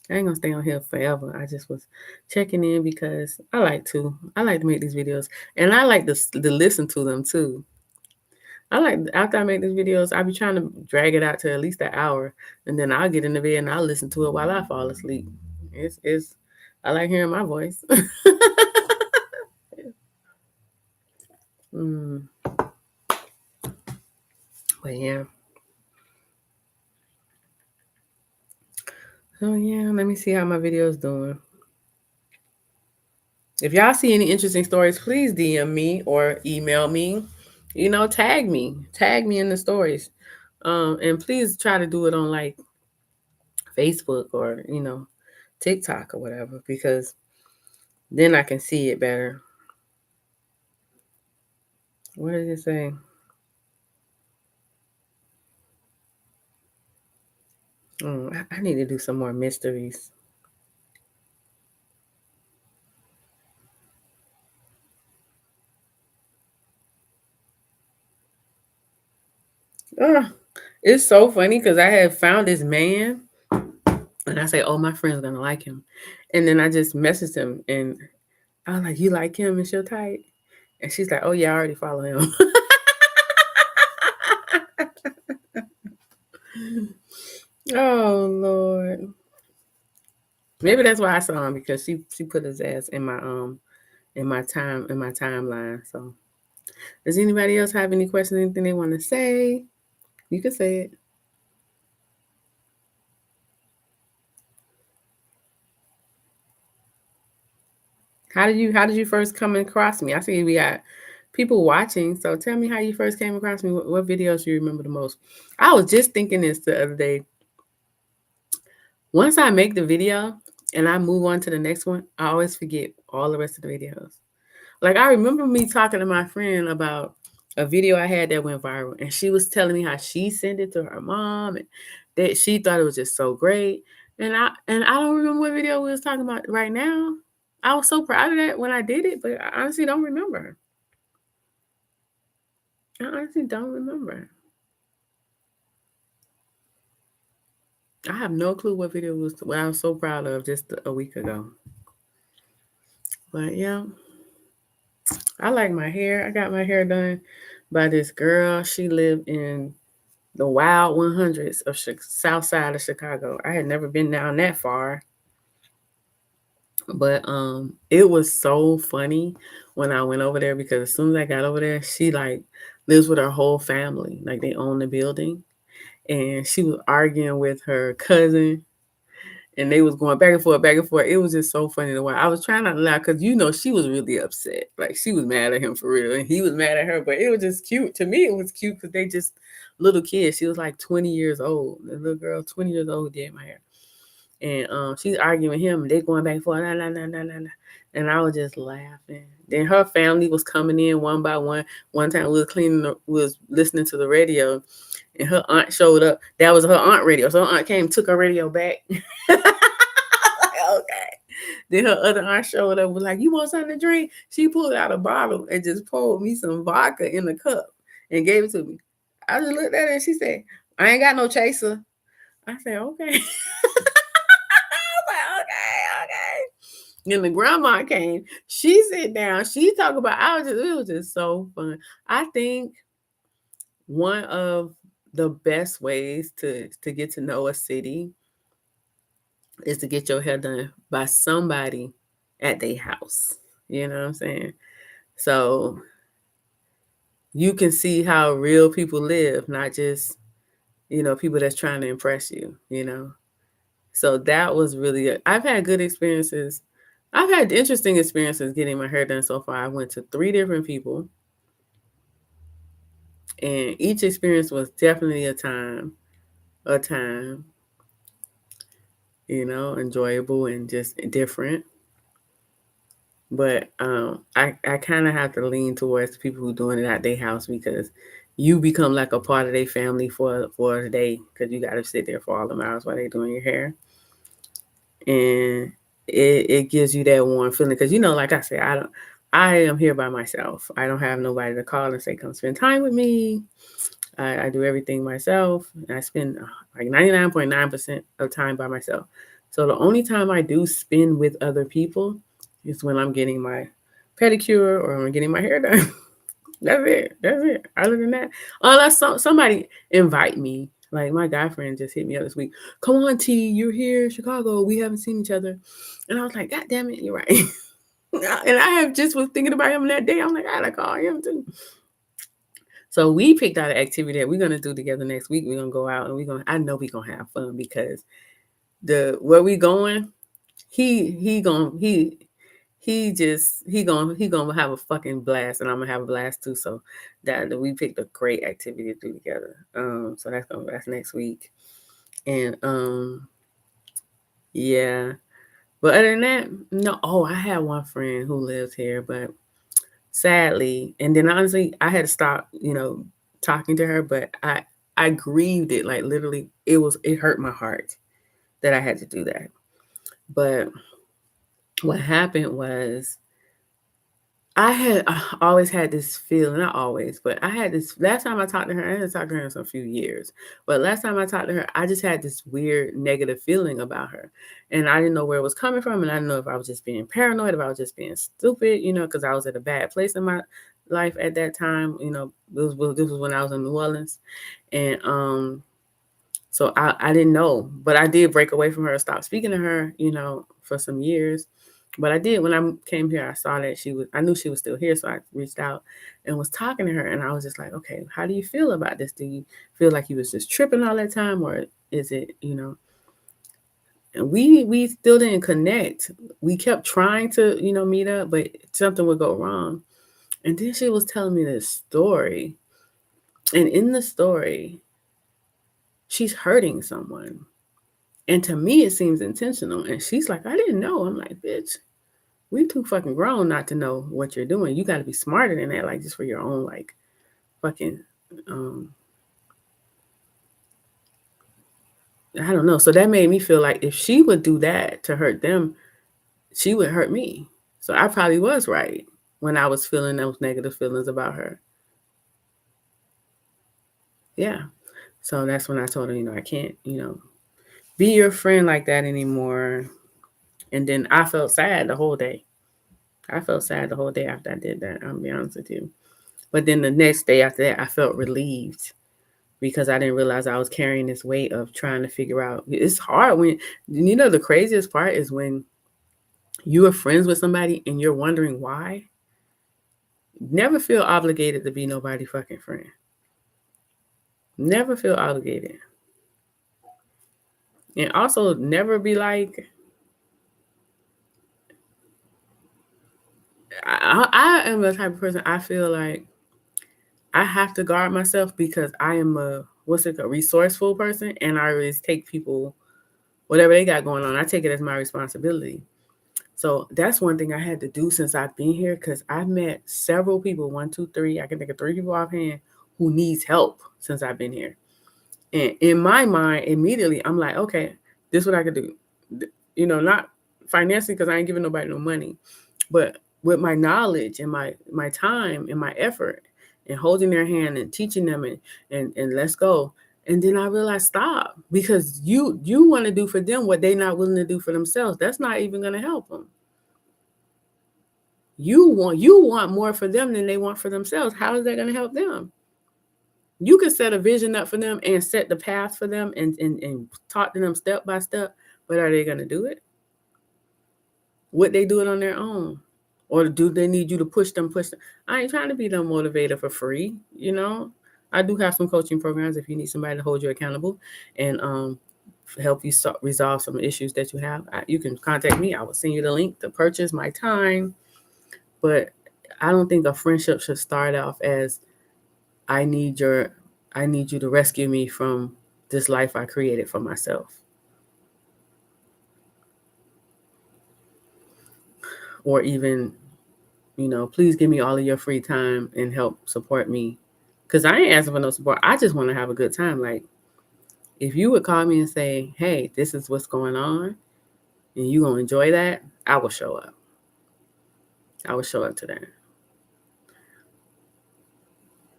Speaker 1: I ain't gonna stay on here forever. I just was checking in because I like to make these videos, and I like to listen to them too. I like after I make these videos, I be trying to drag it out to at least an hour, and then I'll get in the bed and I'll listen to it while I fall asleep. It's I like hearing my voice. mm. But yeah. Oh yeah, let me see how my video's doing. If y'all see any interesting stories, please DM me or email me. Tag me. Tag me in the stories. And please try to do it on like Facebook or, TikTok or whatever, because then I can see it better. What does it say? I need to do some more mysteries. It's so funny because I have found this man and I say, oh, my friend's going to like him. And then I just messaged him and I was like, you like him and she'll type? And she's like, oh, yeah, I already follow him. Oh, Lord. Maybe that's why I saw him, because she put his ass in my timeline. So does anybody else have any questions, anything they want to say? You can say it. How did you first come across me? I see we got people watching. So tell me how you first came across me. What videos you remember the most? I was just thinking this the other day. Once I make the video and I move on to the next one, I always forget all the rest of the videos. Like, I remember me talking to my friend about a video I had that went viral, and she was telling me how she sent it to her mom and that she thought it was just so great. And I don't remember what video we was talking about right now. I was so proud of that when I did it, but I honestly don't remember. I honestly don't remember. I have no clue what video was what I was so proud of just a week ago. But yeah, I like my hair. I got my hair done by this girl. She lived in the wild 100s of south side of Chicago. I had never been down that far. But it was so funny when I went over there because as soon as I got over there, she like lives with her whole family. Like they own the building. And she was arguing with her cousin and they was going back and forth, back and forth. It was just so funny to watch. I was trying not to laugh because she was really upset. Like she was mad at him for real, and he was mad at her. But it was just cute. To me, it was cute because they just little kids. She was like 20 years old. The little girl, 20 years old, did my hair. And she's arguing with him. And they going back and forth, and I was just laughing. Then her family was coming in one by one. One time we was listening to the radio, and her aunt showed up. That was her aunt radio. So her aunt came, took her radio back. Okay. Then her other aunt showed up, was like, "You want something to drink?" She pulled out a bottle and just poured me some vodka in a cup and gave it to me. I just looked at her and she said, "I ain't got no chaser." I said, "Okay." I was like, okay. Then the grandma came. She sat down. She talked about. It was just so fun. I think one of the best ways to get to know a city is to get your hair done by somebody at their house. You know what I'm saying? So you can see how real people live, not just, people that's trying to impress you. So that was really good. I've had good experiences. I've had interesting experiences getting my hair done so far. I went to 3 different people, and each experience was definitely a time, enjoyable and just different. But I kind of have to lean towards people who doing it at their house because you become like a part of their family for a day because you got to sit there for all the hours while they doing your hair, and it gives you that warm feeling because like I said, I am here by myself. I don't have nobody to call and say come spend time with me. I do everything myself. I spend like 99.9% of time by myself. So the only time I do spend with other people is when I'm getting my pedicure or I'm getting my hair done. That's it. Other than that, unless somebody invite me, like my guy friend just hit me up this week. "Come on, T, you're here in Chicago. We haven't seen each other." And I was like, "God damn it, you're right." And I have just was thinking about him that day. I'm like, I gotta call him too. So we picked out an activity that we're gonna do together next week. We're gonna go out and I know we're gonna have fun because where we going, he gonna have a fucking blast and I'm gonna have a blast too. So that we picked a great activity to do together. So that's next week. And yeah. But other than that, no. Oh, I had one friend who lives here, but sadly, and then honestly, I had to stop, talking to her, but I grieved it. Like literally, it hurt my heart that I had to do that. But what happened was I always had this feeling, not always, but I had this last time I talked to her, I hadn't talked to her in a few years. But last time I talked to her, I just had this weird negative feeling about her. And I didn't know where it was coming from. And I didn't know if I was just being paranoid, if I was just being stupid, because I was at a bad place in my life at that time. This was when I was in New Orleans. And so I didn't know. But I did break away from her, stop speaking to her, for some years. But I did when I came here, I saw that I knew she was still here. So I reached out and was talking to her. And I was just like, okay, how do you feel about this? Do you feel like you was just tripping all that time? Or is it, and we still didn't connect. We kept trying to, meet up, but something would go wrong. And then she was telling me this story. And in the story, she's hurting someone. And to me, it seems intentional. And she's like, I didn't know. I'm like, bitch, we too fucking grown not to know what you're doing. You got to be smarter than that, like just for your own, like, fucking, I don't know. So that made me feel like if she would do that to hurt them, she would hurt me. So I probably was right when I was feeling those negative feelings about her. Yeah. So that's when I told her, I can't, be your friend like that anymore. And then I felt sad the whole day. I felt sad the whole day after I did that. I'll be honest with you. But then the next day after that, I felt relieved because I didn't realize I was carrying this weight of trying to figure out. It's hard when, the craziest part is when you are friends with somebody and you're wondering why. Never feel obligated to be nobody fucking friend. Never feel obligated. And also never be like, I am the type of person, I feel like I have to guard myself because I am a resourceful person, and I always take people, whatever they got going on, I take it as my responsibility. So that's one thing I had to do since I've been here, because I've met several people, 1, 2, 3, I can think of 3 people offhand who needs help since I've been here. And in my mind, immediately I'm like, okay, this is what I could do. Not financially because I ain't giving nobody no money, but with my knowledge and my time and my effort and holding their hand and teaching them and let's go. And then I realized, stop, because you want to do for them what they're not willing to do for themselves. That's not even going to help them. You want more for them than they want for themselves. How is that going to help them? You can set a vision up for them and set the path for them and talk to them step by step, but are they going to do it? Would they do it on their own? Or do they need you to push them? I ain't trying to be the motivator for free, I do have some coaching programs if you need somebody to hold you accountable and help you resolve some issues that you have. You can contact me. I will send you the link to purchase my time. But I don't think a friendship should start off as I need you to rescue me from this life I created for myself. Or even, please give me all of your free time and help support me. Because I ain't asking for no support. I just want to have a good time. Like, if you would call me and say, hey, this is what's going on, and you going to enjoy that, I will show up. I will show up to that.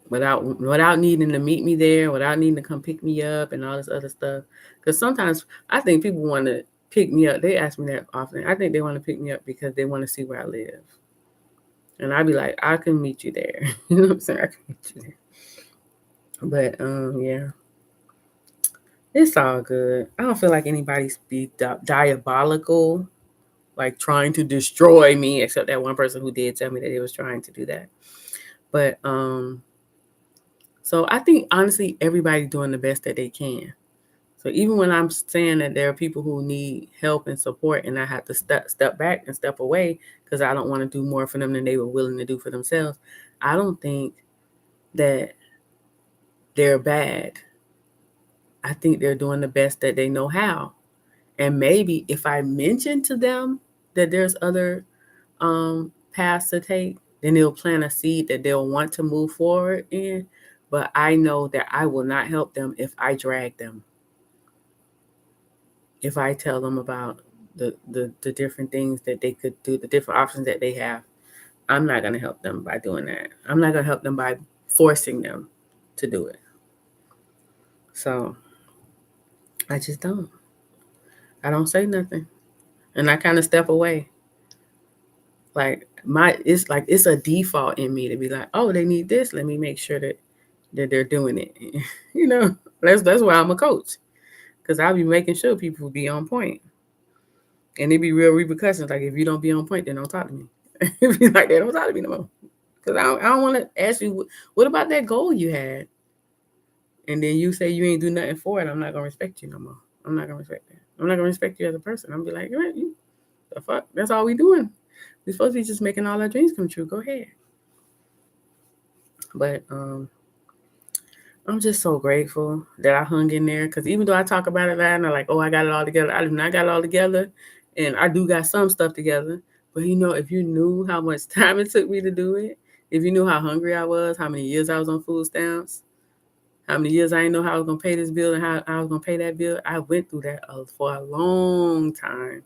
Speaker 1: Without needing to meet me there, without needing to come pick me up and all this other stuff. Because sometimes I think people want to pick me up. They ask me that often. I think they want to pick me up because they want to see where I live. And I'd be like, I can meet you there. You know what I'm saying? I can meet you there. But yeah, it's all good. I don't feel like anybody's be diabolical, like trying to destroy me, except that one person who did tell me that they was trying to do that. But so I think honestly everybody's doing the best that they can. So even when I'm saying that there are people who need help and support, and I have to step back and step away because I don't want to do more for them than they were willing to do for themselves, I don't think that they're bad. I think they're doing the best that they know how. And maybe if I mention to them that there's other paths to take, then they'll plant a seed that they'll want to move forward in. But I know that I will not help them if I drag them. If I tell them about the different things that they could do, the different options that they have, I'm not going to help them by doing that. I'm not going to help them by forcing them to do it. So I just don't. I don't say nothing. And I kind of step away. Like it's a default in me to be like, oh, they need this. Let me make sure that they're doing it. That's why I'm a coach. Because I'll be making sure people be on point. And it be real repercussions. Like, if you don't be on point, then don't talk to me. If you like that, don't talk to me no more. Because I don't want to ask you, what about that goal you had? And then you say you ain't do nothing for it. I'm not going to respect you no more. I'm not going to respect that. I'm not going to respect you as a person. I'm going to be like, the fuck? That's all we doing. We're supposed to be just making all our dreams come true. Go ahead. But I'm just so grateful that I hung in there. Because even though I talk about it and I'm like, oh, I got it all together, I do not got it all together. And I do got some stuff together. But, if you knew how much time it took me to do it, if you knew how hungry I was, how many years I was on food stamps, how many years I didn't know how I was going to pay this bill and how I was going to pay that bill, I went through that for a long time.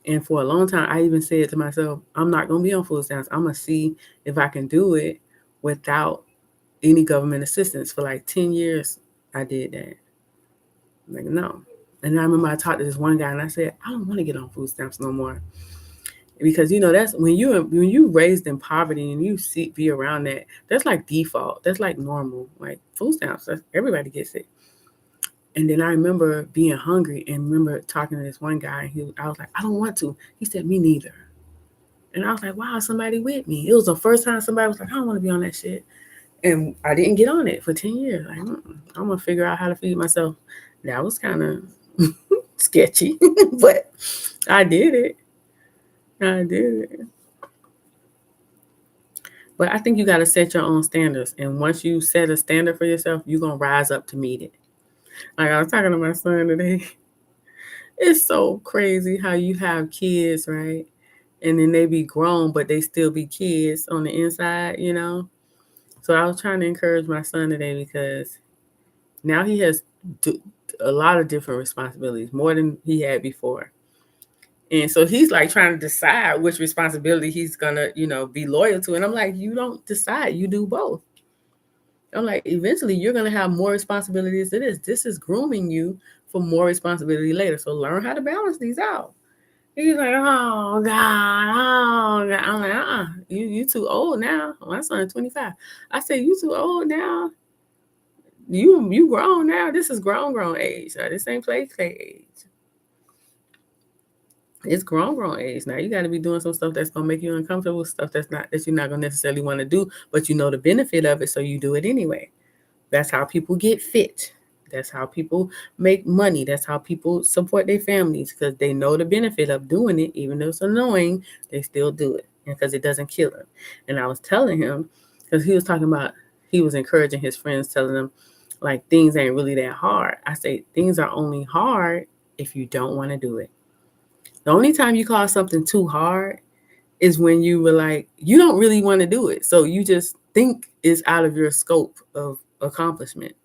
Speaker 1: And for a long time, I even said to myself, I'm not going to be on food stamps. I'm going to see if I can do it without any government assistance. For like 10 years, I did that. I'm like, no. And I remember I talked to this one guy and I said, I don't want to get on food stamps no more. Because that's when you raised in poverty and you be around that, that's like default. That's like normal. Like food stamps, everybody gets it. And then I remember being hungry and remember talking to this one guy. I was like, I don't want to. He said, me neither. And I was like, wow, somebody with me. It was the first time somebody was like, I don't want to be on that shit. And I didn't get on it for 10 years. Like, I'm going to figure out how to feed myself. That was kind of sketchy, but I did it. But I think you got to set your own standards. And once you set a standard for yourself, you're going to rise up to meet it. Like I was talking to my son today. It's so crazy how you have kids, right? And then they be grown, but they still be kids on the inside, So I was trying to encourage my son today because now he has a lot of different responsibilities, more than he had before. And so he's like trying to decide which responsibility he's going to, be loyal to. And I'm like, you don't decide, you do both. I'm like, eventually you're going to have more responsibilities than this. This is grooming you for more responsibility later. So learn how to balance these out. He's like, oh God. I'm like, you too old now. My son's 25. I said, you too old now. You grown now. This is grown age. This ain't play age. It's grown age. Now you got to be doing some stuff that's gonna make you uncomfortable, stuff that you're not gonna necessarily want to do, but you know the benefit of it, so you do it anyway. That's how people get fit. That's how people make money. That's how people support their families, because they know the benefit of doing it. Even though it's annoying, they still do it because it doesn't kill them. And I was telling him, because he was talking about, he was encouraging his friends, telling them like things ain't really that hard. I say things are only hard if you don't want to do it. The only time you call something too hard is when you were like, you don't really want to do it. So you just think it's out of your scope of accomplishment.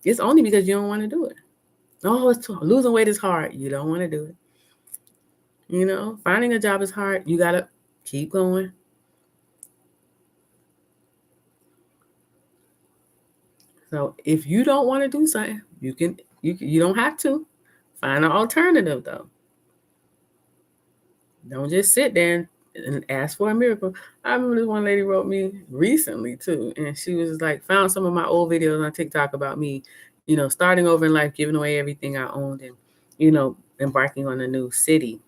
Speaker 1: It's only because you don't want to do it. Oh, losing weight is hard. You don't want to do it. Finding a job is hard. You got to keep going. So if you don't want to do something, you don't have to. Find an alternative though. Don't just sit there and ask for a miracle. I remember this one lady wrote me recently too, and she was like, found some of my old videos on TikTok about me, starting over in life, giving away everything I owned, and embarking on a new city.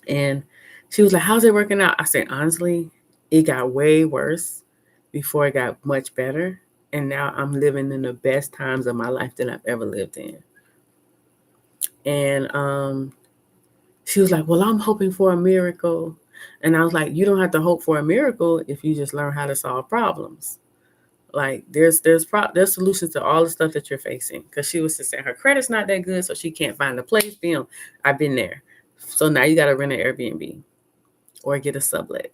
Speaker 1: And she was like, how's it working out? I said, honestly, it got way worse before it got much better. And now I'm living in the best times of my life that I've ever lived in. And she was like, well, I'm hoping for a miracle. And I was like, you don't have to hope for a miracle if you just learn how to solve problems. Like there's solutions to all the stuff that you're facing. Because she was just saying her credit's not that good, so she can't find a place. I've been there. So now you got to rent an Airbnb or get a sublet.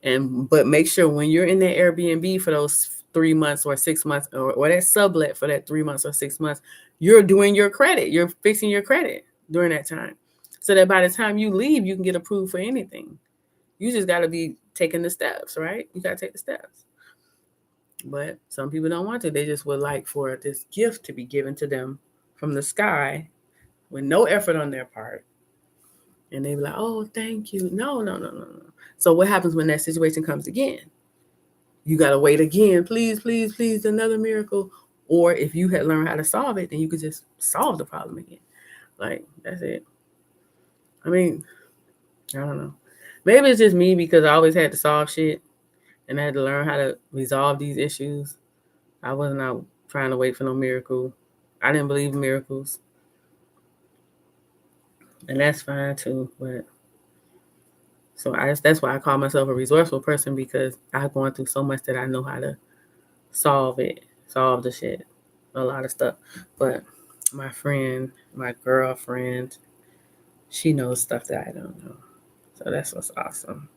Speaker 1: But make sure when you're in that Airbnb for those 3 months or 6 months, or that sublet for that 3 months or 6 months, you're doing your credit. You're fixing your credit during that time, so that by the time you leave, you can get approved for anything. You just got to be taking the steps, right? You got to take the steps. But some people don't want to. They just would like for this gift to be given to them from the sky with no effort on their part. And they be like, oh, thank you. No. So what happens when that situation comes again? You got to wait again. Please, please, please, another miracle. Or if you had learned how to solve it, then you could just solve the problem again. Like, that's it. I mean, I don't know. Maybe it's just me because I always had to solve shit and I had to learn how to resolve these issues. I wasn't out trying to wait for no miracle. I didn't believe in miracles. And that's fine too. But so that's why I call myself a resourceful person, because I've gone through so much that I know how to solve the shit, a lot of stuff. But my girlfriend, she knows stuff that I don't know. So that's what's awesome.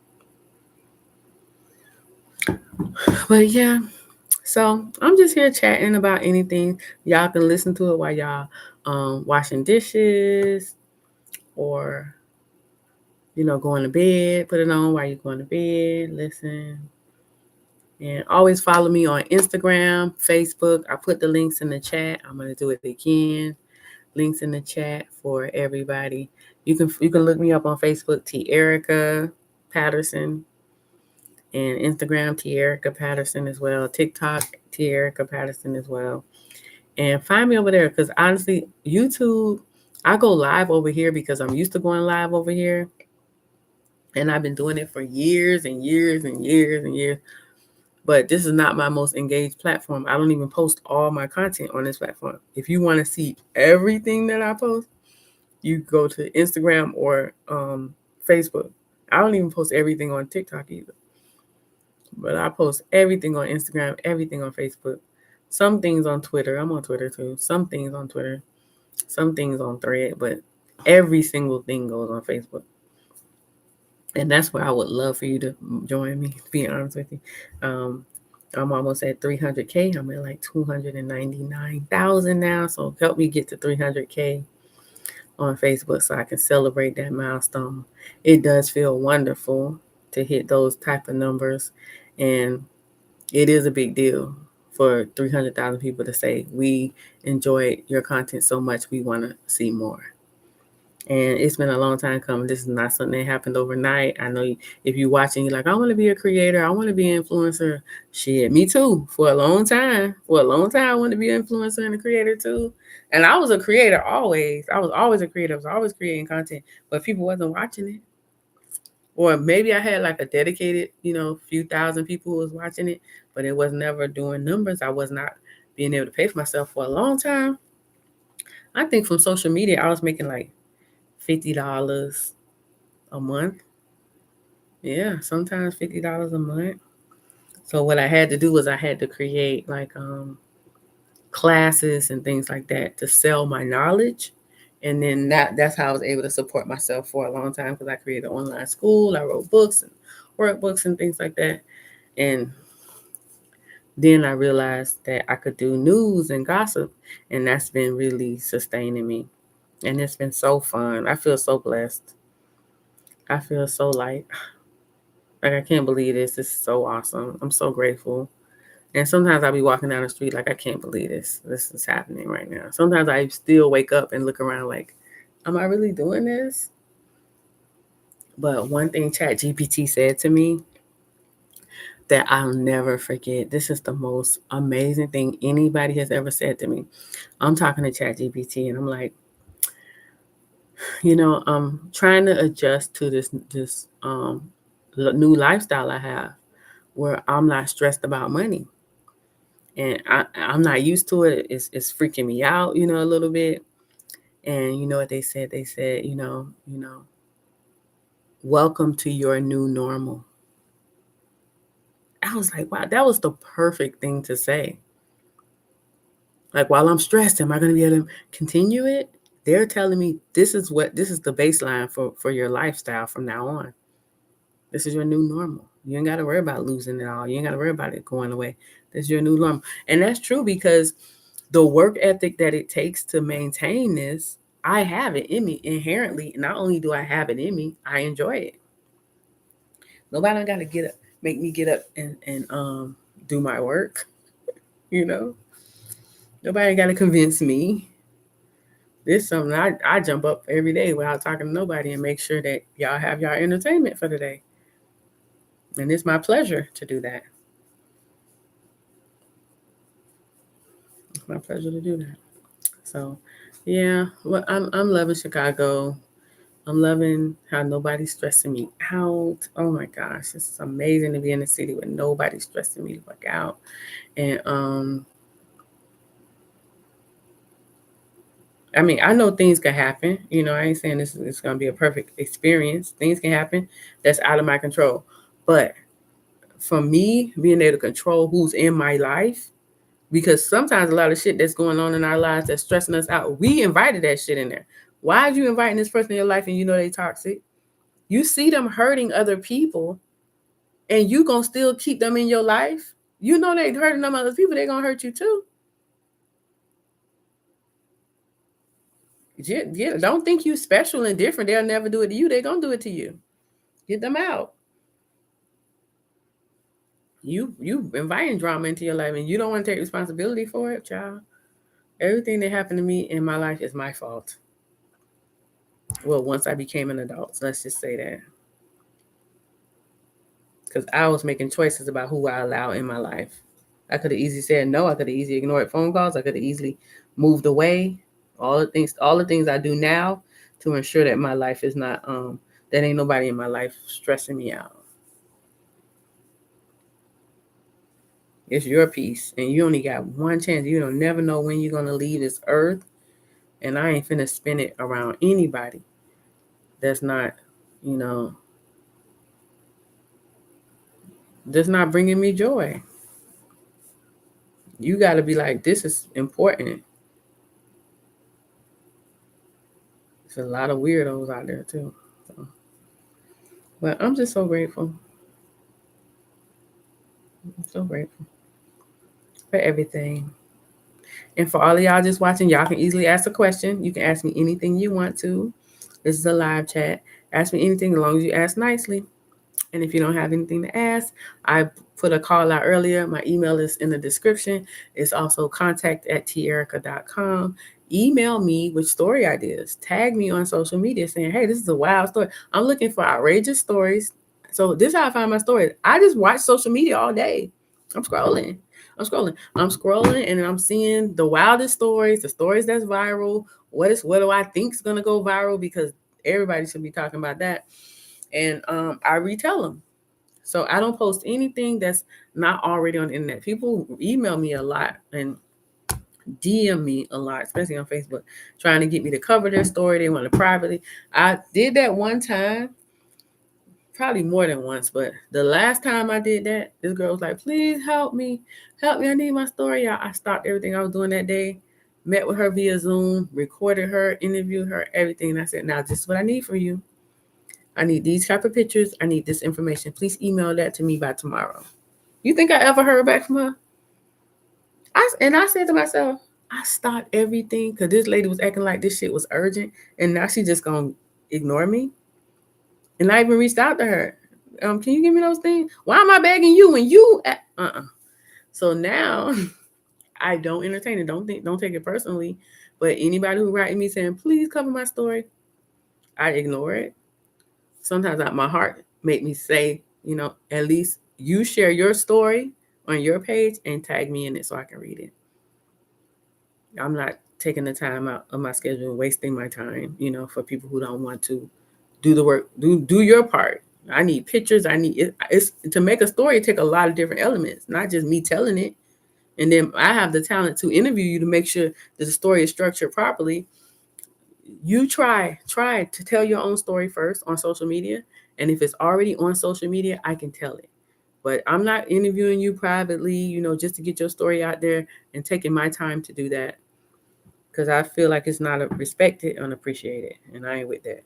Speaker 1: But yeah, so I'm just here chatting about anything. Y'all can listen to it while y'all washing dishes, or, going to bed, put it on while you're going to bed, listen. And always follow me on Instagram, Facebook. I put the links in the chat. I'm going to do it again. Links in the chat for everybody. You can look me up on Facebook, Te-Erika Patterson, and Instagram, Te-Erika Patterson as well. TikTok, Te-Erika Patterson as well. And find me over there because honestly, YouTube, I go live over here because I'm used to going live over here. And I've been doing it for years and years and years and years. But this is not my most engaged platform. I don't even post all my content on this platform. If you want to see everything that I post, you go to Instagram or Facebook. I don't even post everything on TikTok either. But I post everything on Instagram, everything on Facebook. Some things on Twitter. I'm on Twitter too. Some things on Twitter. Some things on Thread. But every single thing goes on Facebook. And that's where I would love for you to join me, to be honest with you. I'm almost at 300K. I'm at like 299,000 now. So help me get to 300K on Facebook so I can celebrate that milestone. It does feel wonderful to hit those type of numbers. And it is a big deal for 300,000 people to say, we enjoyed your content so much, we want to see more. And it's been a long time coming. This is not something that happened overnight. I know if you're watching, you're like, I want to be a creator. I want to be an influencer. Shit, me too. For a long time. I wanted to be an influencer and a creator too. And I was a creator always. I was always a creator. I was always creating content. But people wasn't watching it. Or maybe I had like a dedicated, few thousand people who was watching it. But it was never doing numbers. I was not being able to pay for myself for a long time. I think from social media, I was making like $50 a month. Yeah, sometimes $50 a month. So what I had to do was I had to create like classes and things like that to sell my knowledge. And then that's how I was able to support myself for a long time because I created an online school. I wrote books and workbooks and things like that. And then I realized that I could do news and gossip. And that's been really sustaining me. And it's been so fun. I feel so blessed. I feel so like I can't believe this. This is so awesome. I'm so grateful. And sometimes I'll be walking down the street like, I can't believe this. This is happening right now. Sometimes I still wake up and look around like, am I really doing this? But one thing ChatGPT said to me that I'll never forget. This is the most amazing thing anybody has ever said to me. I'm talking to ChatGPT and I'm like, I'm trying to adjust to this new lifestyle I have where I'm not stressed about money. And I'm not used to it. It's freaking me out, a little bit. And you know what they said? They said, welcome to your new normal. I was like, wow, that was the perfect thing to say. Like, while I'm stressed, am I going to be able to continue it? They're telling me this is the baseline for your lifestyle from now on. This is your new normal. You ain't got to worry about losing it all. You ain't got to worry about it going away. This is your new normal. And that's true because the work ethic that it takes to maintain this, I have it in me inherently. Not only do I have it in me, I enjoy it. Nobody got to make me get up and do my work. Nobody got to convince me. This is something I jump up every day without talking to nobody and make sure that y'all have y'all entertainment for the day. And it's my pleasure to do that. It's my pleasure to do that. So, yeah, well, I'm loving Chicago. I'm loving how nobody's stressing me out. Oh my gosh, it's amazing to be in a city where nobody's stressing me the fuck out. And I mean, I know things can happen. I ain't saying this is gonna be a perfect experience. Things can happen that's out of my control. But for me, being able to control who's in my life, because sometimes a lot of shit that's going on in our lives that's stressing us out, we invited that shit in there. Why are you inviting this person in your life and you know they toxic? You see them hurting other people and you gonna still keep them in your life. You know they hurting them other people, they gonna hurt you too. Don't think you special and different. They'll never do it to you. They're gonna do it to you. Get them out. You inviting drama into your life and you don't want to take responsibility for it, child. Everything that happened to me in my life is my fault. Well, once I became an adult, so let's just say that. Because I was making choices about who I allow in my life. I could have easily said no. I could have easily ignored phone calls. I could have easily moved away. All the things I do now to ensure that my life is not that ain't nobody in my life stressing me out. It's your peace, and you only got one chance. You don't never know when you're gonna leave this earth, and I ain't finna spend it around anybody that's not, you know, that's not bringing me joy. You got to be like, this is important. There's a lot of weirdos out there too. So, but I'm just so grateful. I'm so grateful for everything. And for all of y'all just watching, y'all can easily ask a question. You can ask me anything you want to. This is a live chat. Ask me anything as long as you ask nicely. And if you don't have anything to ask, I put a call out earlier. My email is in the description. It's also contact@Te-Erika.com. Email me with story ideas. Tag me on social media saying, hey, this is a wild story. I'm looking for outrageous stories. So this is how I find my stories. I just watch social media all day. I'm scrolling. And then I'm seeing the wildest stories, the stories that's viral. What do I think is gonna go viral? Because everybody should be talking about that. And I retell them. So I don't post anything that's not already on the internet. People email me a lot and DM me a lot, especially on Facebook, trying to get me to cover their story. They want it privately. I did that one time, probably more than once, but the last time I did that, this girl was like, please help me. I need my story. I stopped everything I was doing that day, met with her via Zoom, recorded her, interviewed her, everything. And I said, now this is what I need from you. I need these type of pictures. I need this information. Please email that to me by tomorrow. You think I ever heard back from her? I said to myself, I stopped everything because this lady was acting like this shit was urgent, and now she just gonna ignore me. And I even reached out to her. Can you give me those things? Why am I begging you when you? So now I don't entertain it. Don't take it personally. But anybody who writing me saying please cover my story, I ignore it. Sometimes my heart make me say, at least you share your story on your page and tag me in it so I can read it. I'm not taking the time out of my schedule, wasting my time, for people who don't want to do the work, do your part. I need pictures. It's to make a story, take a lot of different elements, not just me telling it. And then I have the talent to interview you to make sure that the story is structured properly. You try to tell your own story first on social media. And if it's already on social media, I can tell it. But I'm not interviewing you privately, just to get your story out there and taking my time to do that. Because I feel like it's not respected, unappreciated. And I ain't with that.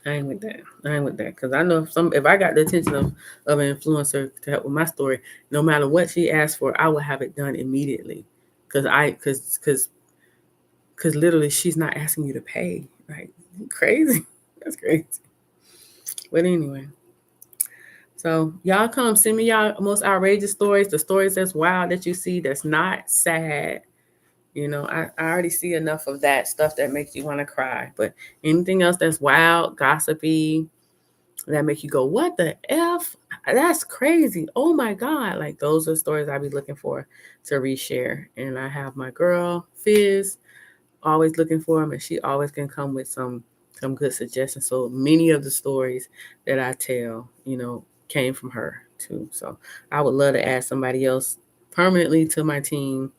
Speaker 1: Because I know if I got the attention of an influencer to help with my story, no matter what she asks for, I will have it done immediately. Because literally she's not asking you to pay. Like, crazy. That's crazy. But anyway. So y'all come send me y'all most outrageous stories, the stories that's wild that you see that's not sad. I already see enough of that stuff that makes you want to cry. But anything else that's wild, gossipy, that make you go, what the F? That's crazy. Oh my God. Like those are stories I be looking for to reshare. And I have my girl, Fizz, always looking for them. And she always can come with some good suggestions. So many of the stories that I tell, came from her too. So I would love to add somebody else permanently to my team,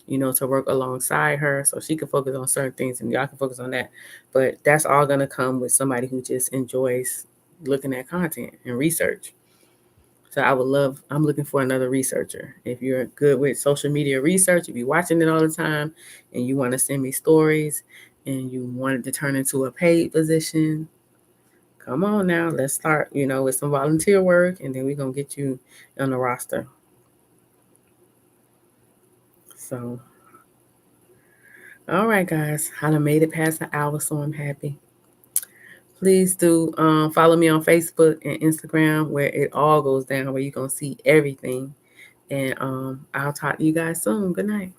Speaker 1: to work alongside her so she can focus on certain things and y'all can focus on that. But that's all going to come with somebody who just enjoys looking at content and research. So I'm looking for another researcher. If you're good with social media research, if you're watching it all the time and you want to send me stories and you want it to turn into a paid position, come on now. Let's start, with some volunteer work and then we're going to get you on the roster. So, All right, guys. I done made it past an hour, so I'm happy. Please do follow me on Facebook and Instagram where it all goes down, where you're going to see everything. And I'll talk to you guys soon. Good night.